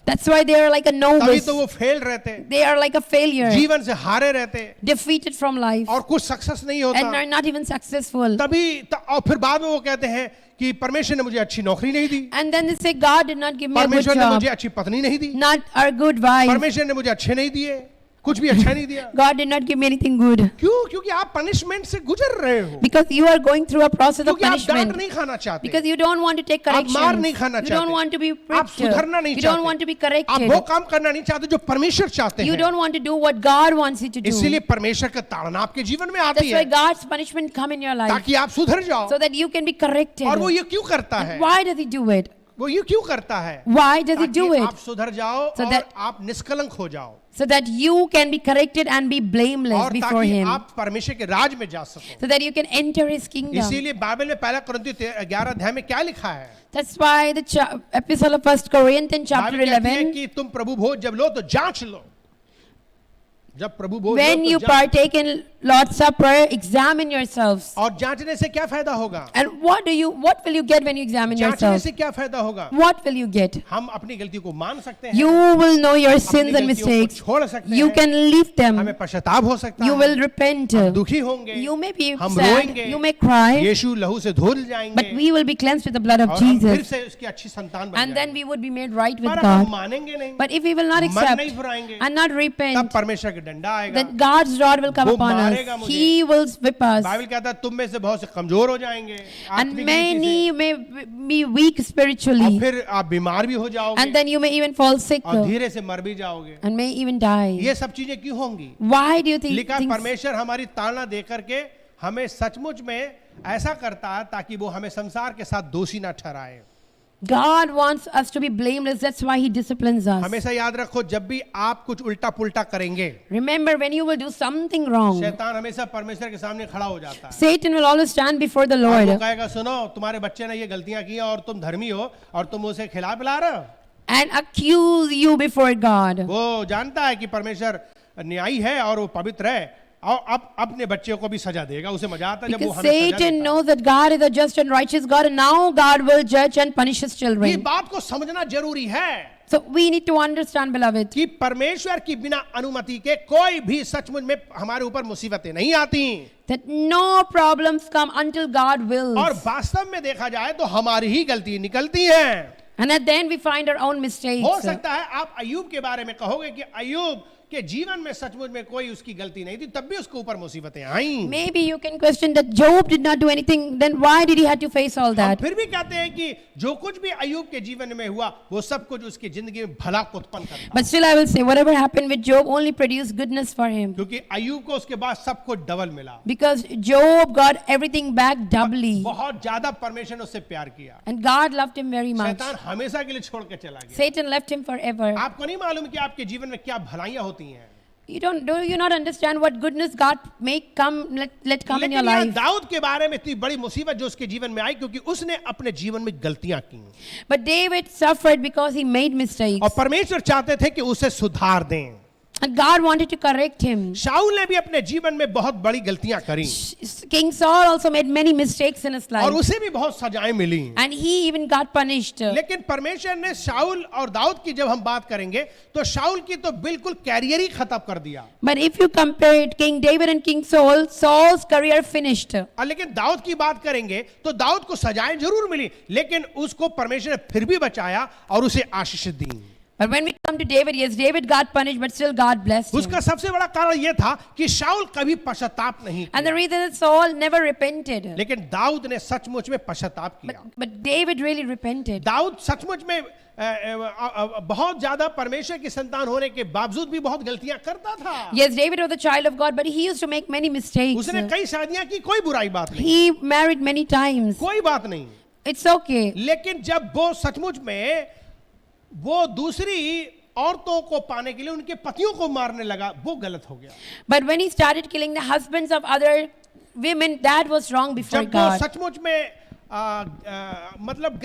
That's why they are like a तभी novice. तो वो फेल रहते, They are like a failure, जीवन से हारे रहते defeated from life, और कुछ सक्सेस नहीं and होता. are not even successful. और फिर बाद में वो कहते हैं कि परमेश्वर ने मुझे अच्छी नौकरी नहीं दी, And then they say, God did not give me a good परमेश्वर ने job, मुझे अच्छी पत्नी नहीं दी, not a good wife. परमेश्वर ने मुझे अच्छे नहीं दिए, कुछ भी अच्छा नहीं दिया. God did not give me anything good. क्यों? क्योंकि आप पनिशमेंट से गुजर रहे हो, Because you are going through a process of क्योंकि आप डांट punishment. नहीं खाना चाहते, Because you don't want to take आप correction. मार नहीं खाना You don't चाहते, want to be आप pricked. सुधरना नहीं You don't want to चाहते, be आप corrected. वो काम करना नहीं चाहते जो परमेश्वर चाहते You हैं. don't want to do what God wants you to do. इसीलिए परमेश्वर का ताड़ना आपके जीवन में आती That's why है God's punishment come in your life, ताकि आप सुधर जाओ. so that you can be corrected. और वो ये क्यों करता है? Why does He do it? वो ये क्यों करता है? Why does He do ताकि it? आप सुधर जाओ So और that- आप निष्कलंक हो जाओ So that you can be corrected and be blameless और before ताकि Him. आप परमेश्वर के राज में जा सको. So that you can enter His kingdom. इसीलिए बाइबल में पहला कुरिन्थियों 11 अध्याय में क्या लिखा है? That's why the epistle of 1 Corinthians chapter Bible कहती है 11, कि तुम प्रभु भोज जब लो तो जांच लो जब प्रभु बोल When you partake in Lord's Supper, examine yourselves. और जांचने से क्या फायदा होगा? And what will you get when you examine जांचने yourself? से क्या फायदा होगा? What will you get? हम अपनी गलती को मान सकते हैं, You will know your sins अपनी and गलतियों को mistakes. छोड़ सकते You हैं, can leave them. हमें पश्चाताप हो सकता You है, will repent. हम दुखी होंगे, You may be हम sad. रोएंगे, You may cry. यीशु लहू से धुल जाएंगे, But we will be cleansed with the blood of और हम फिर Jesus. से उसकी अच्छी संतान बन And then जाएंगे। we would be made right with पर हम God. मानेंगे नहीं, But if we will not मन accept नहीं फुराएंगे, and not तब repent, परमेश्वर का डंडा आएगा। then God's rod will come वो upon मारेगा us. मुझे। He will whip us. Bible कहता है तुम में से बहुत से कमजोर हो जाएंगे And आत्मिक रीति many से, may be weak और spiritually. फिर आप बीमार भी हो जाओगे, And then you may even fall sick और धीरे से मर भी जाओगे। and may even die. ये सब चीजें क्यों होंगी? Why do you think लिखा things? परमेश्वर हमारी ताड़ना दे करके हमें सचमुच में ऐसा करता है ताकि वो हमें संसार के साथ दोषी ना ठहराए। God wants us to be blameless. That's why He disciplines us. हमेशा याद रखो जब भी आप कुछ उल्टा पुल्टा करेंगे, Remember, when you will do something wrong, शैतान हमेशा परमेश्वर के सामने खड़ा हो जाता है। Satan will always stand before the और वो Lord कहेगा सुनो तुम्हारे बच्चे ने ये गलतियां की हैं और तुम धर्मी हो और तुम उसे खिला पिला रहे हो। and accuse you before God. वो जानता है कि परमेश्वर न्यायी है और वो पवित्र है और अब अपने बच्चों को भी सजा देगा। उसे मजा आता है जब वो Because हमें सजा Satan देता है। knows that God is a just and righteous God, and now God will judge and punish His ये children. बात को समझना जरूरी है So we need to understand, beloved, कि परमेश्वर की बिना अनुमति के कोई भी सचमुच में हमारे ऊपर मुसीबतें नहीं आती, that no problems come until God wills. और वास्तव में देखा जाए तो हमारी ही गलती निकलती है। And at the end we find our own mistakes. हो सकता है आप अय्यूब के बारे में कहोगे कि अय्यूब के जीवन में सचमुच में कोई उसकी गलती नहीं थी, तब भी उसके ऊपर मुसीबतें आईं। Maybe you can question that Job did not do anything, then why did he have to face all हम that? फिर भी कहते हैं कि जो कुछ भी अय्यूब के जीवन में हुआ वो सब कुछ उसकी जिंदगी में भला को उत्पन्न करता, But still I will say whatever happened with Job only produced goodness for him. क्योंकि अय्यूब को उसके बाद सब कुछ डबल मिला। Because Job got everything back doubly. बहुत ज्यादा परमेश्वर ने उससे प्यार किया। And God loved him very much. शैतान हमेशा के लिए छोड़ के चला गया। Satan left him forever. आपको नहीं मालूम कि आपके जीवन में क्या भलाइयां होती हैं? Do you not understand what goodness God make come, let come in your लेकिन यहाँ life? दाऊद के बारे में इतनी बड़ी मुसीबत जो उसके जीवन में आई क्योंकि उसने अपने जीवन में गलतियां की But David suffered because he made mistakes. और परमेश्वर चाहते थे कि उसे सुधार दें। And God wanted to correct him. शाऊल ने भी अपने जीवन में बहुत बड़ी गलतियां करी King Saul also made many mistakes in his और life. उसे भी बहुत सजाएं मिली। And he even got punished. लेकिन परमेश्वर ने शाऊल और दाऊद की जब हम बात करेंगे तो शाऊल की तो बिल्कुल कैरियर ही खत्म कर दिया, But if you compare it, King David and King Saul, Saul's career finished. और लेकिन दाऊद की बात करेंगे तो दाऊद को सजाएं जरूर मिली लेकिन उसको परमेश्वर ने फिर भी बचाया और उसे आशीष दी। But when we come to David, yes, David got punished, but still God blessed him. उसका सबसे बड़ा कारण यह था कि शाऊल कभी पश्चाताप नहीं And the किया, reason is Saul never repented. लेकिन दाऊद ने सचमुच में पश्चाताप किया। But David really repented. Dawood सचमुच में बहुत ज्यादा परमेश्वर की संतान होने के बावजूद भी बहुत गलतियां करता था। Yes, David was the child of God, but he used to make many mistakes. उसने कई शादियां की, कोई बुराई बात नहीं, He married many times. कोई बात नहीं, It's okay. लेकिन जब वो सचमुच में वो दूसरी औरतों को पाने के लिए उनके पतियों को मारने लगा, वो गलत हो गया। But when he started killing the husbands of other women, that was wrong before जब वो God. सचमुच में मतलब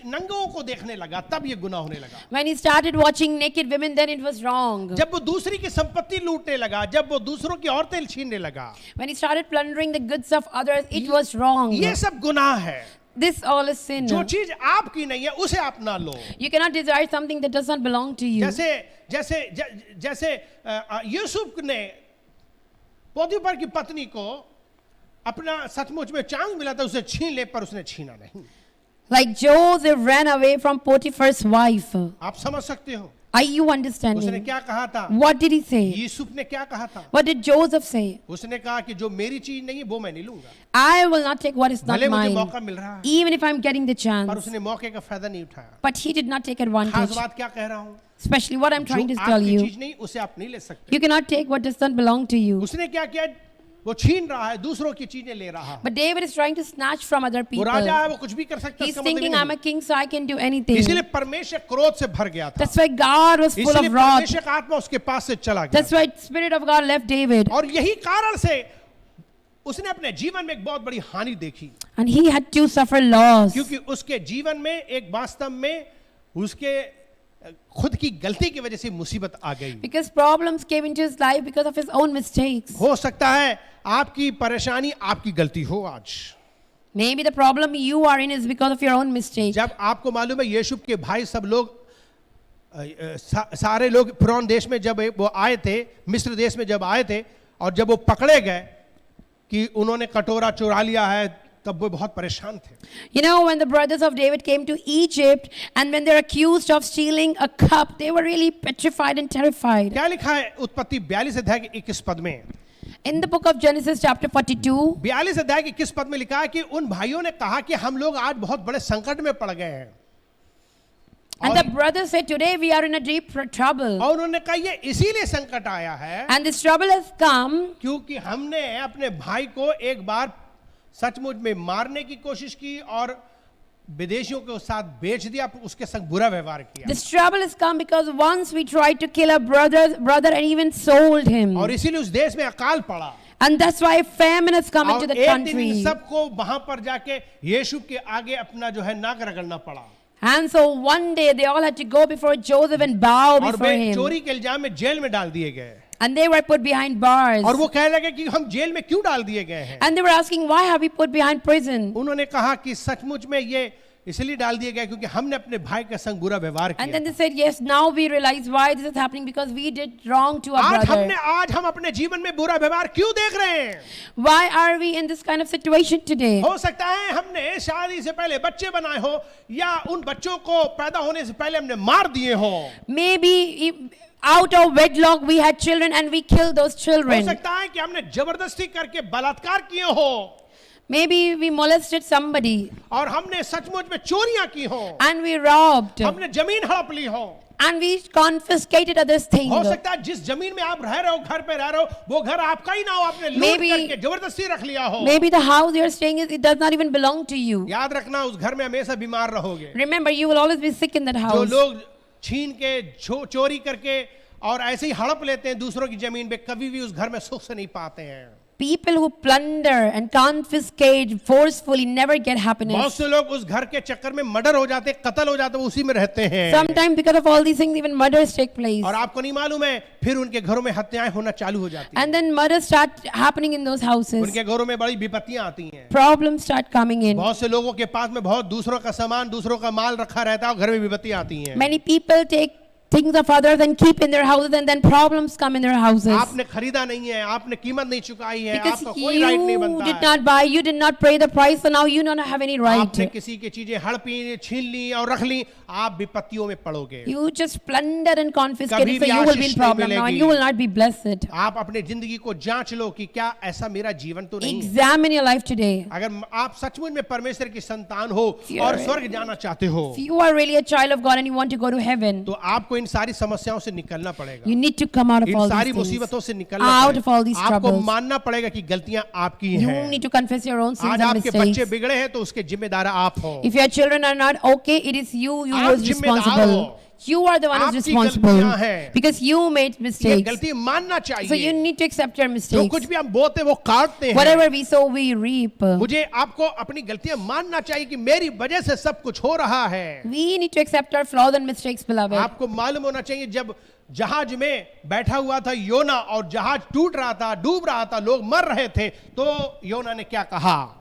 नंगों को देखने लगा तब ये गुनाह होने लगा। When he started watching naked women, then it was wrong. जब वो दूसरी की संपत्ति लूटने लगा, जब वो दूसरों की औरतें छीनने लगा, When he started plundering the goods of others, it was wrong. ये सब गुनाह है। This all is sin. जो चीज आपकी नहीं है उसे आप ना लो। You cannot desire something that does not belong to you. जैसे यूसुफ ने पोतीफर की पत्नी को अपना सचमुच में चांस मिला था, उसे छीन ले, पर उसने छीना नहीं। Like Joseph ran away from Potiphar's wife. आप समझ सकते हो Are you उसने understanding? क्या कहा था? What did he say? Yusuf ने क्या कहा था? What did Joseph say? उसने कहा कि जो मेरी चीज नहीं है वो मैं नहीं लूंगा, I will not take what is not भले मुझे mine, मौका मिल रहा है, even if I'm getting the पर chance. उसने मौके का फायदा नहीं उठाया। But he did not take खास advantage. बात क्या कह रहा हूँ, Especially what I'm trying जो to tell आपकी you. चीज नहीं उसे आप नहीं ले सकते। You cannot take what does not belong to you. उसने क्या किया, वो छीन रहा है, दूसरों की चीजें ले रहा है। But David is trying to snatch from other वो people. राजा है, वो कुछ भी कर सकता है, He's इसका मतलब thinking ये I'm a नहीं। king, so I can do anything. इसीलिए परमेश्वर क्रोध से भर गया था, That's why God was full इसलिए of wrath. परमेश्वर का आत्मा उसके पास से चला गया। That's why Spirit of God left David. और यही कारण से उसने अपने जीवन में एक बहुत बड़ी हानि देखी, And he had to suffer loss. क्योंकि उसके जीवन में एक वास्तव में उसके खुद की गलती की वजह से मुसीबत आ गई। Because problems came into his life because of his own mistakes. हो सकता है आपकी परेशानी आपकी गलती हो आज। Maybe the problem you are in is because of your own mistakes. जब आपको मालूम है यीशु के भाई सब लोग सारे लोग फिरौन देश में जब वो आए थे, मिस्र देश में जब आए थे और जब वो पकड़े गए कि उन्होंने कटोरा चुरा लिया है, तब वो बहुत परेशान थे। You know, when the brothers of David came to Egypt and when they're accused of stealing a cup, they were really petrified and terrified. क्या लिखा है उत्पत्ति 42 अध्याय के 21 पद में? In the book of Genesis chapter 42, 42 अध्याय के 21 पद में लिखा है कि उन भाइयों ने कहा कि हम लोग आज बहुत बड़े संकट में पड़ गए हैं। and the brothers said, today we are in a deep trouble. और उन्होंने कहा ये इसीलिए संकट आया है And this trouble has come क्योंकि हमने अपने भाई को एक बार सचमुच में मारने की कोशिश की और विदेशियों के साथ बेच दिया, उसके संग बुरा व्यवहार किया। This trouble has come because once we tried to kill a brother and even sold him. और इसीलिए उस देश में अकाल पड़ा। And that's why famine has come into और the एक country. दिन सबको वहां पर जाके यीशु के आगे अपना जो है नाक रगड़ना पड़ा। And so one day they all had to go before Joseph and bow और before वे him. चोरी के इल्जाम में जेल में डाल दिए गए। And they were put behind bars. और वो कहने लगे कि हम जेल में क्यों डाल दिए गए हैं? And they were asking, why have we put behind prison? उन्होंने कहा कि सचमुच में ये इसलिए डाल दिए गए क्योंकि हमने अपने भाई के संग बुरा व्यवहार And किया। then they said, yes, now we realize why this is happening because we did wrong to our brother. आज हम अपने जीवन में बुरा व्यवहार क्यों देख रहे हैं? Why are we in this kind of situation today? हो सकता है हमने शादी से पहले बच्चे बनाए हो या उन बच्चों को पैदा होने से पहले हमने मार दिए हो। Maybe out of wedlock we had children and we killed those हो children. सकता है कि हमने जबरदस्ती करके बलात्कार किए हो Maybe we molested somebody और हमने सचमुच में चोरियां की हो, and we robbed हमने जमीन हड़प ली हो। and we confiscated others' things. हो सकता है जिस जमीन में आप रह रहे हो, घर पे रह रहे हो, वो घर आपका ही ना हो, आपने लूट Maybe- करके जबरदस्ती रख लिया हो। Maybe the house you're staying in, it does not even belong to you. याद रखना उस घर में हमेशा बीमार रहोगे। Remember, you will always be sick in that जो house. लोग छीन के चोरी करके और ऐसे ही हड़प लेते हैं दूसरों की जमीन पे, कभी भी उस घर में सुख से नहीं पाते हैं। People who plunder and confiscate forcefully never get बहुत happiness. से लोग उस घर के चक्कर में मर्डर हो जाते, कत्ल हो जाते, वो उसी में रहते हैं। Sometimes because of all these things, even murders take place. और आपको नहीं मालूम है, फिर उनके घरों में हत्याएं होना चालू हो जाती हैं। And then murders start happening in those houses. उनके घरों में बड़ी विपत्तियां आती हैं। Problems start coming in. बहुत से लोगों के पास में बहुत दूसरों का सामान, दूसरों का माल रखा रहता है और घर में विपत्तियां आती हैं। Many people take things of others and keep in their houses and then problems come in their houses. आपने खरीदा नहीं है, आपने कीमत नहीं चुकाई है, Because आपका कोई राइट नहीं you बनता did है। not buy, you did not pay the price, so now you don't have any आपने right. किसी की चीजें हड़पी, छीन ली और रख ली, आप विपत्तियों में पड़ोगे। You just plundered and confiscated, कभी so भी you will be in आशीष नहीं problem now and मिलेगी। you will not be blessed. आप अपने जिंदगी को जांच लो कि क्या ऐसा मेरा जीवन तो नहीं है। Examine your life today. अगर आप सचमुच में परमेश्वर की संतान हो If और you're- स्वर्ग जाना चाहते हो, If you are really a child of God and you want to go to heaven, तो आपको इन सारी समस्याओं से निकलना पड़ेगा। you need to come out of in all सारी these things. मुसीबतों से निकलना Out of all these पड़ेगा। आपको troubles. मानना पड़ेगा कि गलतियां आपकी You हैं। need to confess your own sins आज and आपके बच्चे mistakes. बिगड़े हैं तो उसके जिम्मेदार आप हो। If your children are not okay, it is you who आप is जिम्मेदार responsible. हो। You are the one who's आपकी responsible गलतियां हैं। because you made ये mistakes. गलती मानना So you चाहिए। need to accept your जो mistakes. कुछ भी हम बोते वो काटते हैं। Whatever we sow, we reap. मुझे आपको अपनी गलतियां मानना चाहिए कि मेरी वजह से सब कुछ हो रहा है। We need to accept our flaws and mistakes, beloved. आपको मालूम होना चाहिए जब जहाज में बैठा हुआ था योना और जहाज टूट रहा था, डूब रहा था, लोग मर रहे थे, तो योना ने क्या कहा?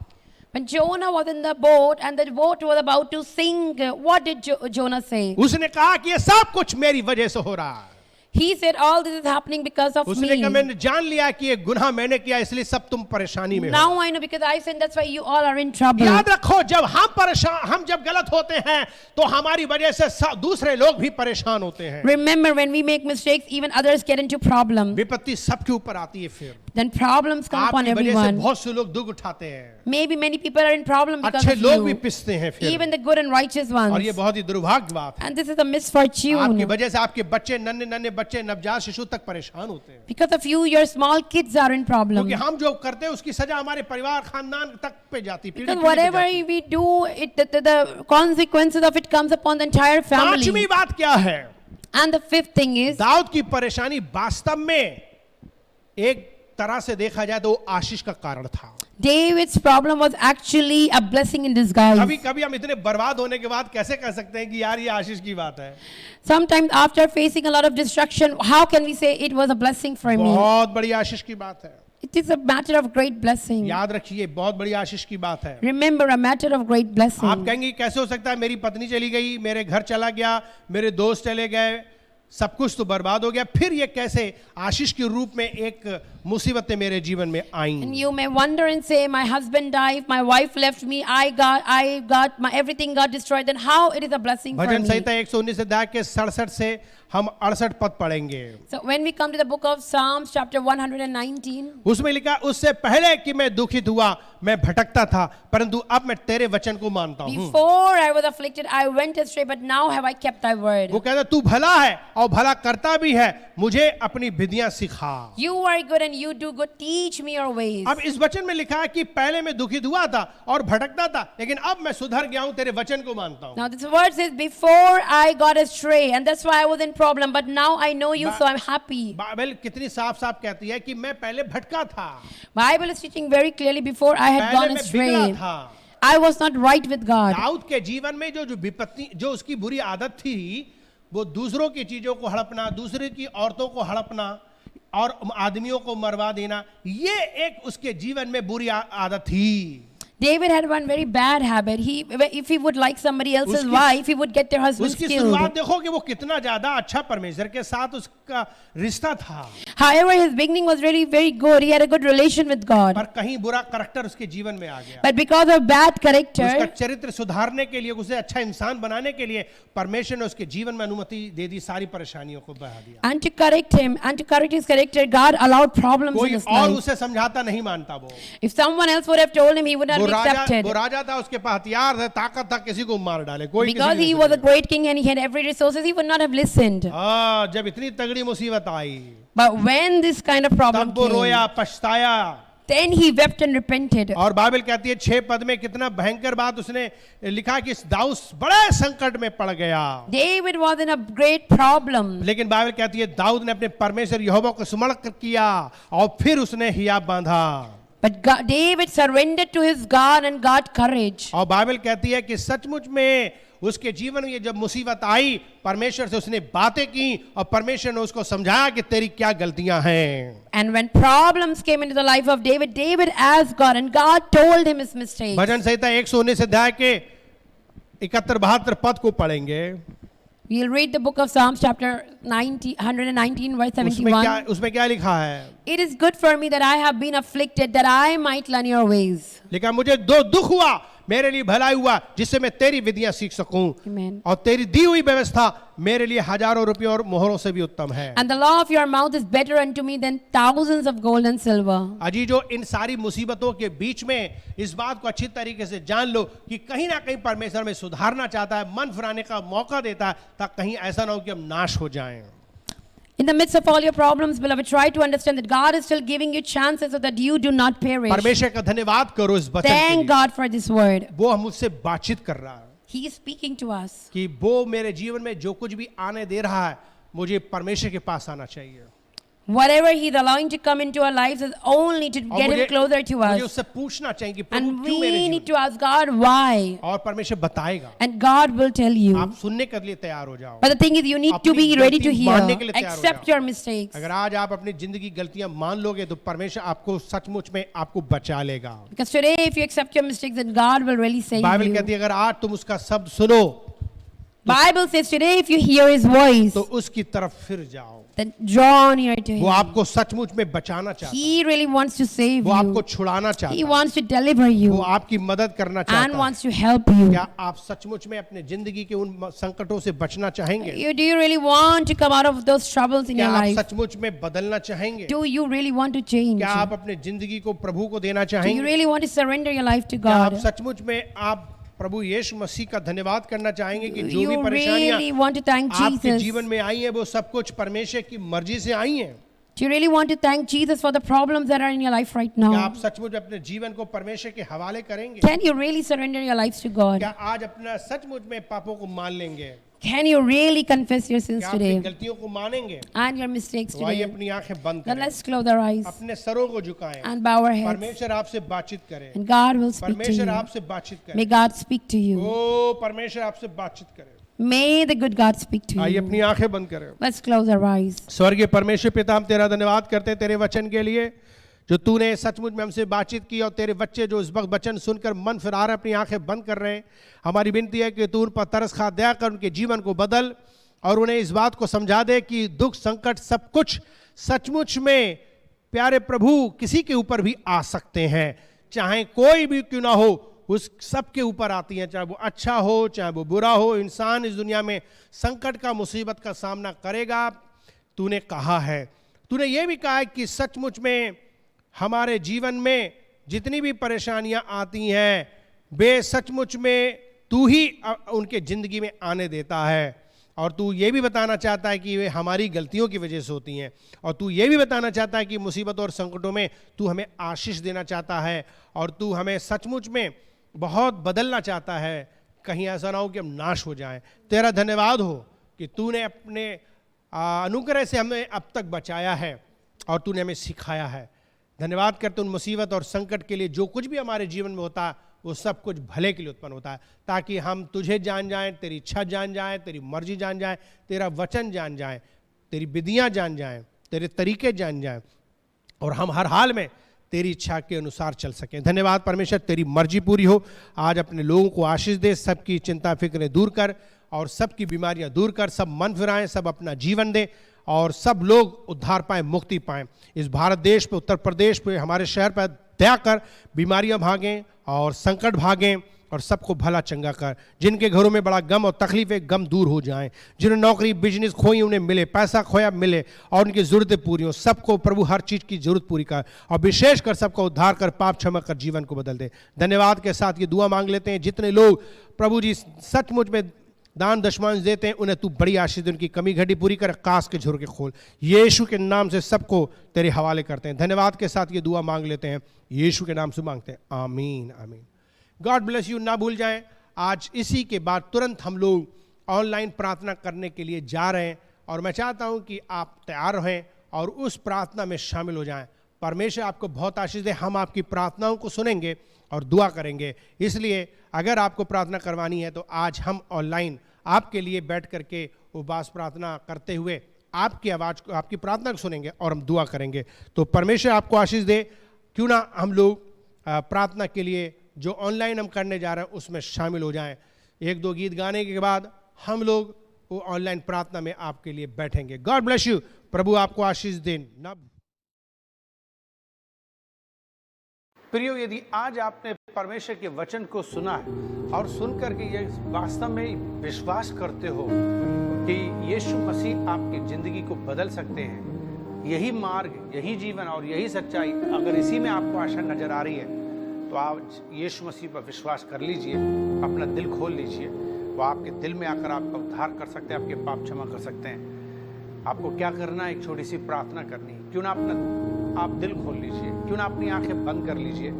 When Jonah was in the boat and the boat was about to sink, what did Jonah say? उसने कहा कि ये सब कुछ मेरी वजह से हो रहा है। He said, all this is happening because of उसने कहा me. मैंने जान लिया कि ये गुनाह मैंने किया, इसलिए सब तुम परेशानी में हो। Now I know because I sinned, that's why you all are in trouble. याद रखो जब हम जब गलत होते हैं तो हमारी वजह से दूसरे लोग भी परेशान होते हैं। Remember, when we make mistakes, even others get into problem. विपत्ति सबके ऊपर आती है। फिर Then problems come upon आपकी वजह से everyone. बहुत से लोग दुख उठाते हैं, Maybe many people are in problem because अच्छे of लोग भी you. पिसते हैं फिर। Even the good and righteous और ones. ये बहुत ही दुर्भाग्य बात है। And this is a misfortune. आपकी वजह से आपके बच्चे, नन्हे नन्हे बच्चे, नवजात शिशु तक परेशान होते हैं। Because of you, your small kids are in problem. क्योंकि हम जो करते हैं उसकी सजा हमारे परिवार, खानदान तक पे जाती है। Because whatever we do, the consequences of it comes upon the entire पांचवी family. बात क्या है? And the fifth thing is, Dawood की परेशानी वास्तव में एक तरह से देखा जाए तो वो आशीष का कारण था। David's problem was actually a blessing in disguise. कभी कभी हम इतने बर्बाद होने के बाद कैसे कह सकते हैं कि यार ये आशीष की बात है? Sometimes after facing a lot of destruction, how can we say it was a blessing for me? बहुत बड़ी आशीष की बात है. It is a matter of great blessing. याद रखिए, बहुत बड़ी आशीष की बात है. Remember, a matter of great आप blessing. कहेंगे कैसे हो सकता है, मेरी पत्नी चली गई, मेरे घर चला गया, मेरे दोस्त चले गए, सब कुछ तो बर्बाद हो गया, फिर ये कैसे आशीष के रूप में एक मुसीबतें मेरे जीवन में And आईं? you may wonder and say, my husband died, my wife left me, everything got destroyed. Then how it is a blessing for bhajan me? संहिता 119 अध्याय के 67 से हम 68 पद पढ़ेंगे. So when we come to the book of Psalms, chapter 119, उसमें लिखा, उससे पहले कि मैं दुखित हुआ, मैं भटकता था, परंतु अब मैं तेरे वचन को मानता हूँ. before I was afflicted, I went astray, but now have I kept thy word. वो कहता तू भला है और भला करता भी है, मुझे अपनी विधियां सिखा. You are good and you do good. Teach me your ways. अब इस वचन में लिखा है कि पहले मैं दुखित हुआ था और भटकता था, लेकिन अब मैं सुधर गया हूं, तेरे वचन को मानता हूं. Now this word says, before I got astray, and that's why I was in problem, but now I know you, so I'm happy. Bible कितनी साफ साफ कहती है कि मैं पहले भटका था, Bible is teaching very clearly, before I had पहले gone मैं बिगड़ा astray, था. I was not right with God. Dawood के जीवन में जो विपत्ति, जो उसकी बुरी आदत थी, वो दूसरों की चीजों को हड़पना, दूसरे की औरतों को हड़पना और आदमियों को मरवा देना, ये एक उसके जीवन में बुरी आदत थी. David had one very bad habit. If he would like somebody else's wife, he would get their husbands उसकी killed. शुरुआत देखो कि वो कितना ज्यादा अच्छा परमेश्वर के साथ उसका रिश्ता था, However, his beginning was really very good. He had a good relation with God. पर कहीं बुरा करैक्टर उसके जीवन में आ गया. But because of bad उसका character, चरित्र सुधारने के लिए, उसे अच्छा इंसान बनाने के लिए परमेश्वर ने उसके जीवन में अनुमति दे दी, सारी परेशानियों को बहा दिया. and to correct him, and to correct his character, God allowed problems in कोई his और life. उसे समझाता नहीं मानता. वो If someone else would have told him, he would not वो have accepted. राजा था, उसके पास हथियार थे, ताकत था, किसी को मार डाले, कोई किसी Because को he नहीं was a सुनेगा. great king and he had every resources, he would not have listened. हाँ, जब इतनी तगड़ी मुसीबत आई, But when this kind of problem तब वो came, रोया, पछताया. then he wept and repented. और बाइबल कहती है 6 पद में कितना भयंकर बात उसने लिखा कि दाऊद बड़े संकट में पड़ गया. David was in a great problem. लेकिन बाइबल कहती है दाऊद ने अपने परमेश्वर यहोवा को स्मरण किया और फिर उसने हियाब बांधा. But David surrendered to his God and got courage. और बाइबल कहती है कि सचमुच में उसके जीवन में जब मुसीबत आई, परमेश्वर से उसने बातें की और परमेश्वर ने उसको समझाया कि तेरी क्या गलतियां हैं. And when problems came into the life of David, David asked God and God told him his mistakes. भजन संहिता 119 अध्याय के 71-72 पद को पढ़ेंगे. We'll read the book of Psalms chapter 119 verse 71. उसमें क्या लिखा है? It is good for me that I have been afflicted, that I might learn your ways. लिखा, मुझे दो दुख हुआ, मेरे लिए भलाई हुआ, जिससे मैं तेरी विधियां सीख सकूं. Amen. और तेरी दी हुई व्यवस्था मेरे लिए हजारों रुपयों और मोहरों से भी उत्तम है. And the law of your mouth is better unto me than thousands of gold and silver. अजी जो इन सारी मुसीबतों के बीच में इस बात को अच्छी तरीके से जान लो कि कहीं ना कहीं परमेश्वर में सुधारना चाहता है, मन फिराने का मौका देता है, ताकि कहीं ऐसा ना हो कि हम नाश हो जाएं. In the midst of all your problems, beloved, try to understand that God is still giving you chances so that you do not perish. परमेश्वर का धन्यवाद करो इस वचन के Thank लिए. God for this word. वो हम मुझसे बातचीत कर रहा है He is speaking to us. कि वो मेरे जीवन में जो कुछ भी आने दे रहा है, मुझे परमेश्वर के पास आना चाहिए. Whatever He's allowing to come into our lives is only to और get Him closer to मुझे us. उससे पूछना चाहिए कि प्रभु And क्यों मेरे we जीवन need to ask God why. और परमेश्वर बताएगा. And God will tell you. आप सुनने के लिए तैयार हो जाओ. But the thing is, you need to अपनी be ready to गलती hear. मानने के लिए तैयार हो Accept जाओ. your mistakes. अगर आज आप अपनी जिंदगी गलतियां मान लोगे तो परमेश्वर आपको सचमुच में आपको बचा लेगा. Because today, if you accept your mistakes, then God will really save Bible you. कहती है अगर आज तुम उसका शब्द सुनो Bible says today, if you hear His voice, तो उसकी तरफ फिर जाओ. then draw near to वो Him. आपको सचमुच में बचाना चाहता है. He really wants to save वो आपको you. छुड़ाना He चाहता है. wants to deliver वो you आपकी मदद करना and चाहता है. wants to help you. क्या आप सचमुच में अपने जिंदगी के उन संकटों से बचना चाहेंगे? Do you really want to come out of those troubles in क्या your आप life? सचमुच में बदलना चाहेंगे? Do you really want to change? क्या आप अपने जिंदगी को प्रभु को देना Do you चाहेंगे? really want to surrender your life to क्या आप God? सचमुच में आप प्रभु यीशु मसीह का धन्यवाद करना चाहेंगे कि जो भी You परेशानियां really want to thank आपके Jesus? जीवन में आई हैं वो सब कुछ परमेश्वर की मर्जी से आई हैं? Do you really want to thank Jesus for the problems that are in your life right क्या now? आप सचमुच अपने जीवन को परमेश्वर के हवाले करेंगे? Can you really surrender your lives to God? क्या आज अपना सचमुच में पापों को मान लेंगे? Can you really confess your sins क्या आप अपनी today गलतियों को मानेंगे? and your mistakes तो आइए today? अपनी आंखें बंद Then करें, let's close our eyes अपने सरों को झुकाएं, and bow our heads. परमेश्वर आपसे बातचीत करे, And God will speak to परमेश्वर you. आपसे बातचीत करे, May God speak to you. ओ परमेश्वर आपसे बातचीत करे। May the good God speak to आइए you. अपनी आंखें बंद करें। Let's close our eyes. स्वर्गीय परमेश्वर पिता, हम तेरा धन्यवाद करते हैं तेरे वचन के लिए जो तूने सचमुच में हमसे बातचीत की, और तेरे बच्चे जो इस वक्त वचन सुनकर मन फिरा रहे, अपनी आंखें बंद कर रहे हैं, हमारी विनती है कि तू उन पर तरस खा दया कर, उनके जीवन को बदल और उन्हें इस बात को समझा दे कि दुख संकट सब कुछ सचमुच में प्यारे प्रभु किसी के ऊपर भी आ सकते हैं, चाहे कोई भी क्यों ना हो, उस सब के ऊपर आती हैं, चाहे वो अच्छा हो चाहे वो बुरा हो। इंसान इस दुनिया में संकट का मुसीबत का सामना करेगा, तूने कहा है। तूने ये भी कहा है कि सचमुच में हमारे जीवन में जितनी भी परेशानियां आती हैं वे सचमुच में तू ही उनके ज़िंदगी में आने देता है, और तू ये भी बताना चाहता है कि वे हमारी गलतियों की वजह से होती हैं, और तू ये भी बताना चाहता है कि मुसीबत और संकटों में तू हमें आशीष देना चाहता है, और तू हमें सचमुच में बहुत बदलना चाहता है। कहीं ऐसा ना हो कि हम नाश हो जाएं। तेरा धन्यवाद हो कि तूने अपने अनुग्रह से हमें अब तक बचाया है और तूने हमें सिखाया है। धन्यवाद करते उन मुसीबत और संकट के लिए, जो कुछ भी हमारे जीवन में होता है वो सब कुछ भले के लिए उत्पन्न होता है, ताकि हम तुझे जान जाएं, तेरी इच्छा जान जाएं, तेरी मर्जी जान जाएं, तेरा वचन जान जाएं, तेरी विधियां जान जाएं, तेरे तरीके जान जाएं, और हम हर हाल में तेरी इच्छा के अनुसार चल सकें। धन्यवाद परमेश्वर, तेरी मर्जी पूरी हो। आज अपने लोगों को आशीष दे, सबकी चिंता फिक्रें दूर कर और सबकी बीमारियां दूर कर, सब मन फिराएं, सब अपना जीवन दे और सब लोग उद्धार पाएं, मुक्ति पाएं। इस भारत देश पे, उत्तर प्रदेश पे, हमारे शहर पर दया कर, बीमारियां भागें और संकट भागें और सबको भला चंगा कर। जिनके घरों में बड़ा गम और तकलीफें, गम दूर हो जाएं। जिन्हें नौकरी बिजनेस खोई उन्हें मिले, पैसा खोया मिले और उनकी ज़रूरतें पूरी हो। सबको प्रभु हर चीज़ की ज़रूरत पूरी कर और विशेष कर सबको उद्धार कर, पाप क्षमा कर, जीवन को बदल दे। धन्यवाद के साथ ये दुआ मांग लेते हैं। जितने लोग प्रभु जी सचमुच में दान दशमांश देते हैं उन्हें तू बड़ी आशीष दे, उनकी कमी घटी पूरी कर, आकाश के झुरके खोल। यीशु के नाम से सबको तेरे हवाले करते हैं। धन्यवाद के साथ ये दुआ मांग लेते हैं, यीशु के नाम से मांगते हैं, आमीन आमीन। God bless you. ना भूल जाएं, आज इसी के बाद तुरंत हम लोग ऑनलाइन प्रार्थना करने के लिए जा रहे हैं, और मैं चाहता हूं कि आप तैयार रहें और उस प्रार्थना में शामिल हो जाएं। परमेश्वर आपको बहुत आशीष दे। हम आपकी प्रार्थनाओं को सुनेंगे और दुआ करेंगे। इसलिए अगर आपको प्रार्थना करवानी है तो आज हम ऑनलाइन आपके लिए बैठ करके उपवास प्रार्थना करते हुए आपकी आवाज़ को, आपकी प्रार्थना को सुनेंगे और हम दुआ करेंगे। तो परमेश्वर आपको आशीष दे। क्यों ना हम लोग प्रार्थना के लिए जो ऑनलाइन हम करने जा रहे हैं उसमें शामिल हो जाएं। एक दो गीत गाने के बाद हम लोग वो ऑनलाइन प्रार्थना में आपके लिए बैठेंगे। God bless you. प्रभु आपको आशीष दें। प्रियो, यदि आज आपने परमेश्वर के वचन को सुना है और सुनकर के ये वास्तव में विश्वास करते हो कि यीशु मसीह आपकी जिंदगी को बदल सकते हैं, यही मार्ग, यही जीवन और यही सच्चाई, अगर इसी में आपको आशा नजर आ रही है तो आज यीशु मसीह पर विश्वास कर लीजिए, अपना दिल खोल लीजिए। वो आपके दिल में आकर आपका उद्धार कर सकते हैं, आपके पाप क्षमा कर सकते हैं। आपको क्या करना है? एक छोटी सी प्रार्थना करनी है। क्यों ना आप दिल खोल लीजिए, क्यों ना अपनी आंखें बंद कर लीजिए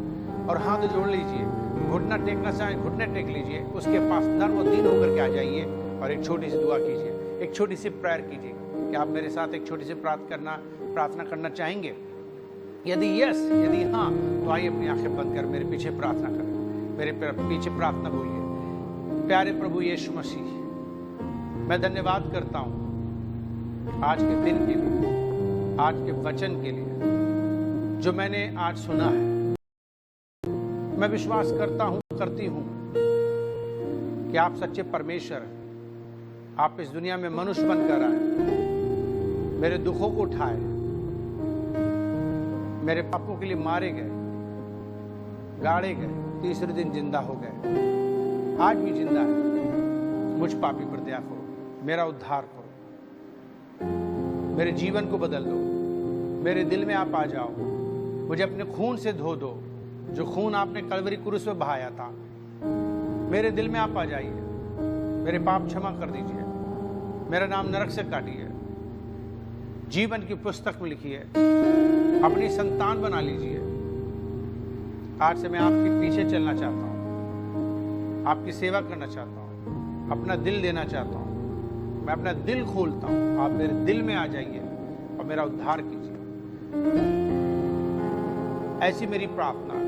और हाथ जोड़ लीजिए। घुटना टेकना चाहें घुटने टेक लीजिए, उसके पास नर्म और दीन होकर के आ जाइए और एक छोटी सी दुआ कीजिए, एक छोटी सी प्रेयर कीजिए। क्या आप मेरे साथ एक छोटी सी प्रार्थना करना चाहेंगे? यदि यदि हाँ, तो आइए अपनी आंखें बंद कर मेरे पीछे प्रार्थना करें। मेरे पीछे प्रार्थना बोलिए। प्यारे प्रभु यीशु मसीह, मैं धन्यवाद करता हूँ आज के दिन के लिए, आज के वचन के लिए जो मैंने आज सुना है। मैं विश्वास करती हूँ कि आप सच्चे परमेश्वर हैं। आप इस दुनिया में मनुष्य बनकर आए, मेरे दुखों को उठाए, मेरे पापों के लिए मारे गए, गाड़े गए, तीसरे दिन जिंदा हो गए, आज भी जिंदा है। मुझ पापी पर दया करो, मेरा उद्धार करो, मेरे जीवन को बदल दो, मेरे दिल में आप आ जाओ, मुझे अपने खून से धो दो, जो खून आपने कलवरी क्रूस में बहाया था। मेरे दिल में आप आ जाइए, मेरे पाप क्षमा कर दीजिए, मेरा नाम नरक से काटिए, जीवन की पुस्तक में लिखिए, अपनी संतान बना लीजिए। आज से मैं आपके पीछे चलना चाहता हूँ, आपकी सेवा करना चाहता हूँ, अपना दिल देना चाहता हूँ, मैं अपना दिल खोलता हूं, आप मेरे दिल में आ जाइए और मेरा उद्धार कीजिए। ऐसी मेरी प्रार्थना है।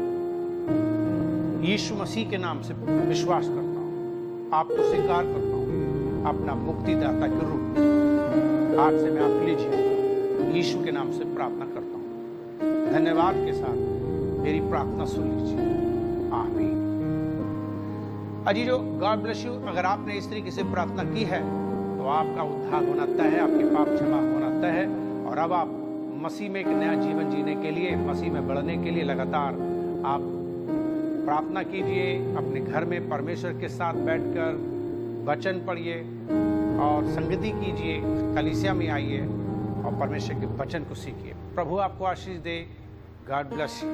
यीशु मसीह के नाम से विश्वास करता हूं, आपको स्वीकार करता हूं अपना मुक्तिदाता के रूप में। आज से मैं आप लीजिए, यीशु के नाम से प्रार्थना करता हूं। धन्यवाद के साथ मेरी प्रार्थना सुन लीजिए। आमीन। अजी जो गॉड ब्लेस यू। अगर आपने इस तरीके से प्रार्थना की है तो आपका उद्धार होना तय है, आपके पाप क्षमा होना तय है, और अब आप मसीह में एक नया जीवन जीने के लिए, मसीह में बढ़ने के लिए लगातार आप प्रार्थना कीजिए। अपने घर में परमेश्वर के साथ बैठकर वचन पढ़िए और संगति कीजिए, कलीसिया में आइए और परमेश्वर के वचन को सीखिए। प्रभु आपको आशीष दे। God bless you.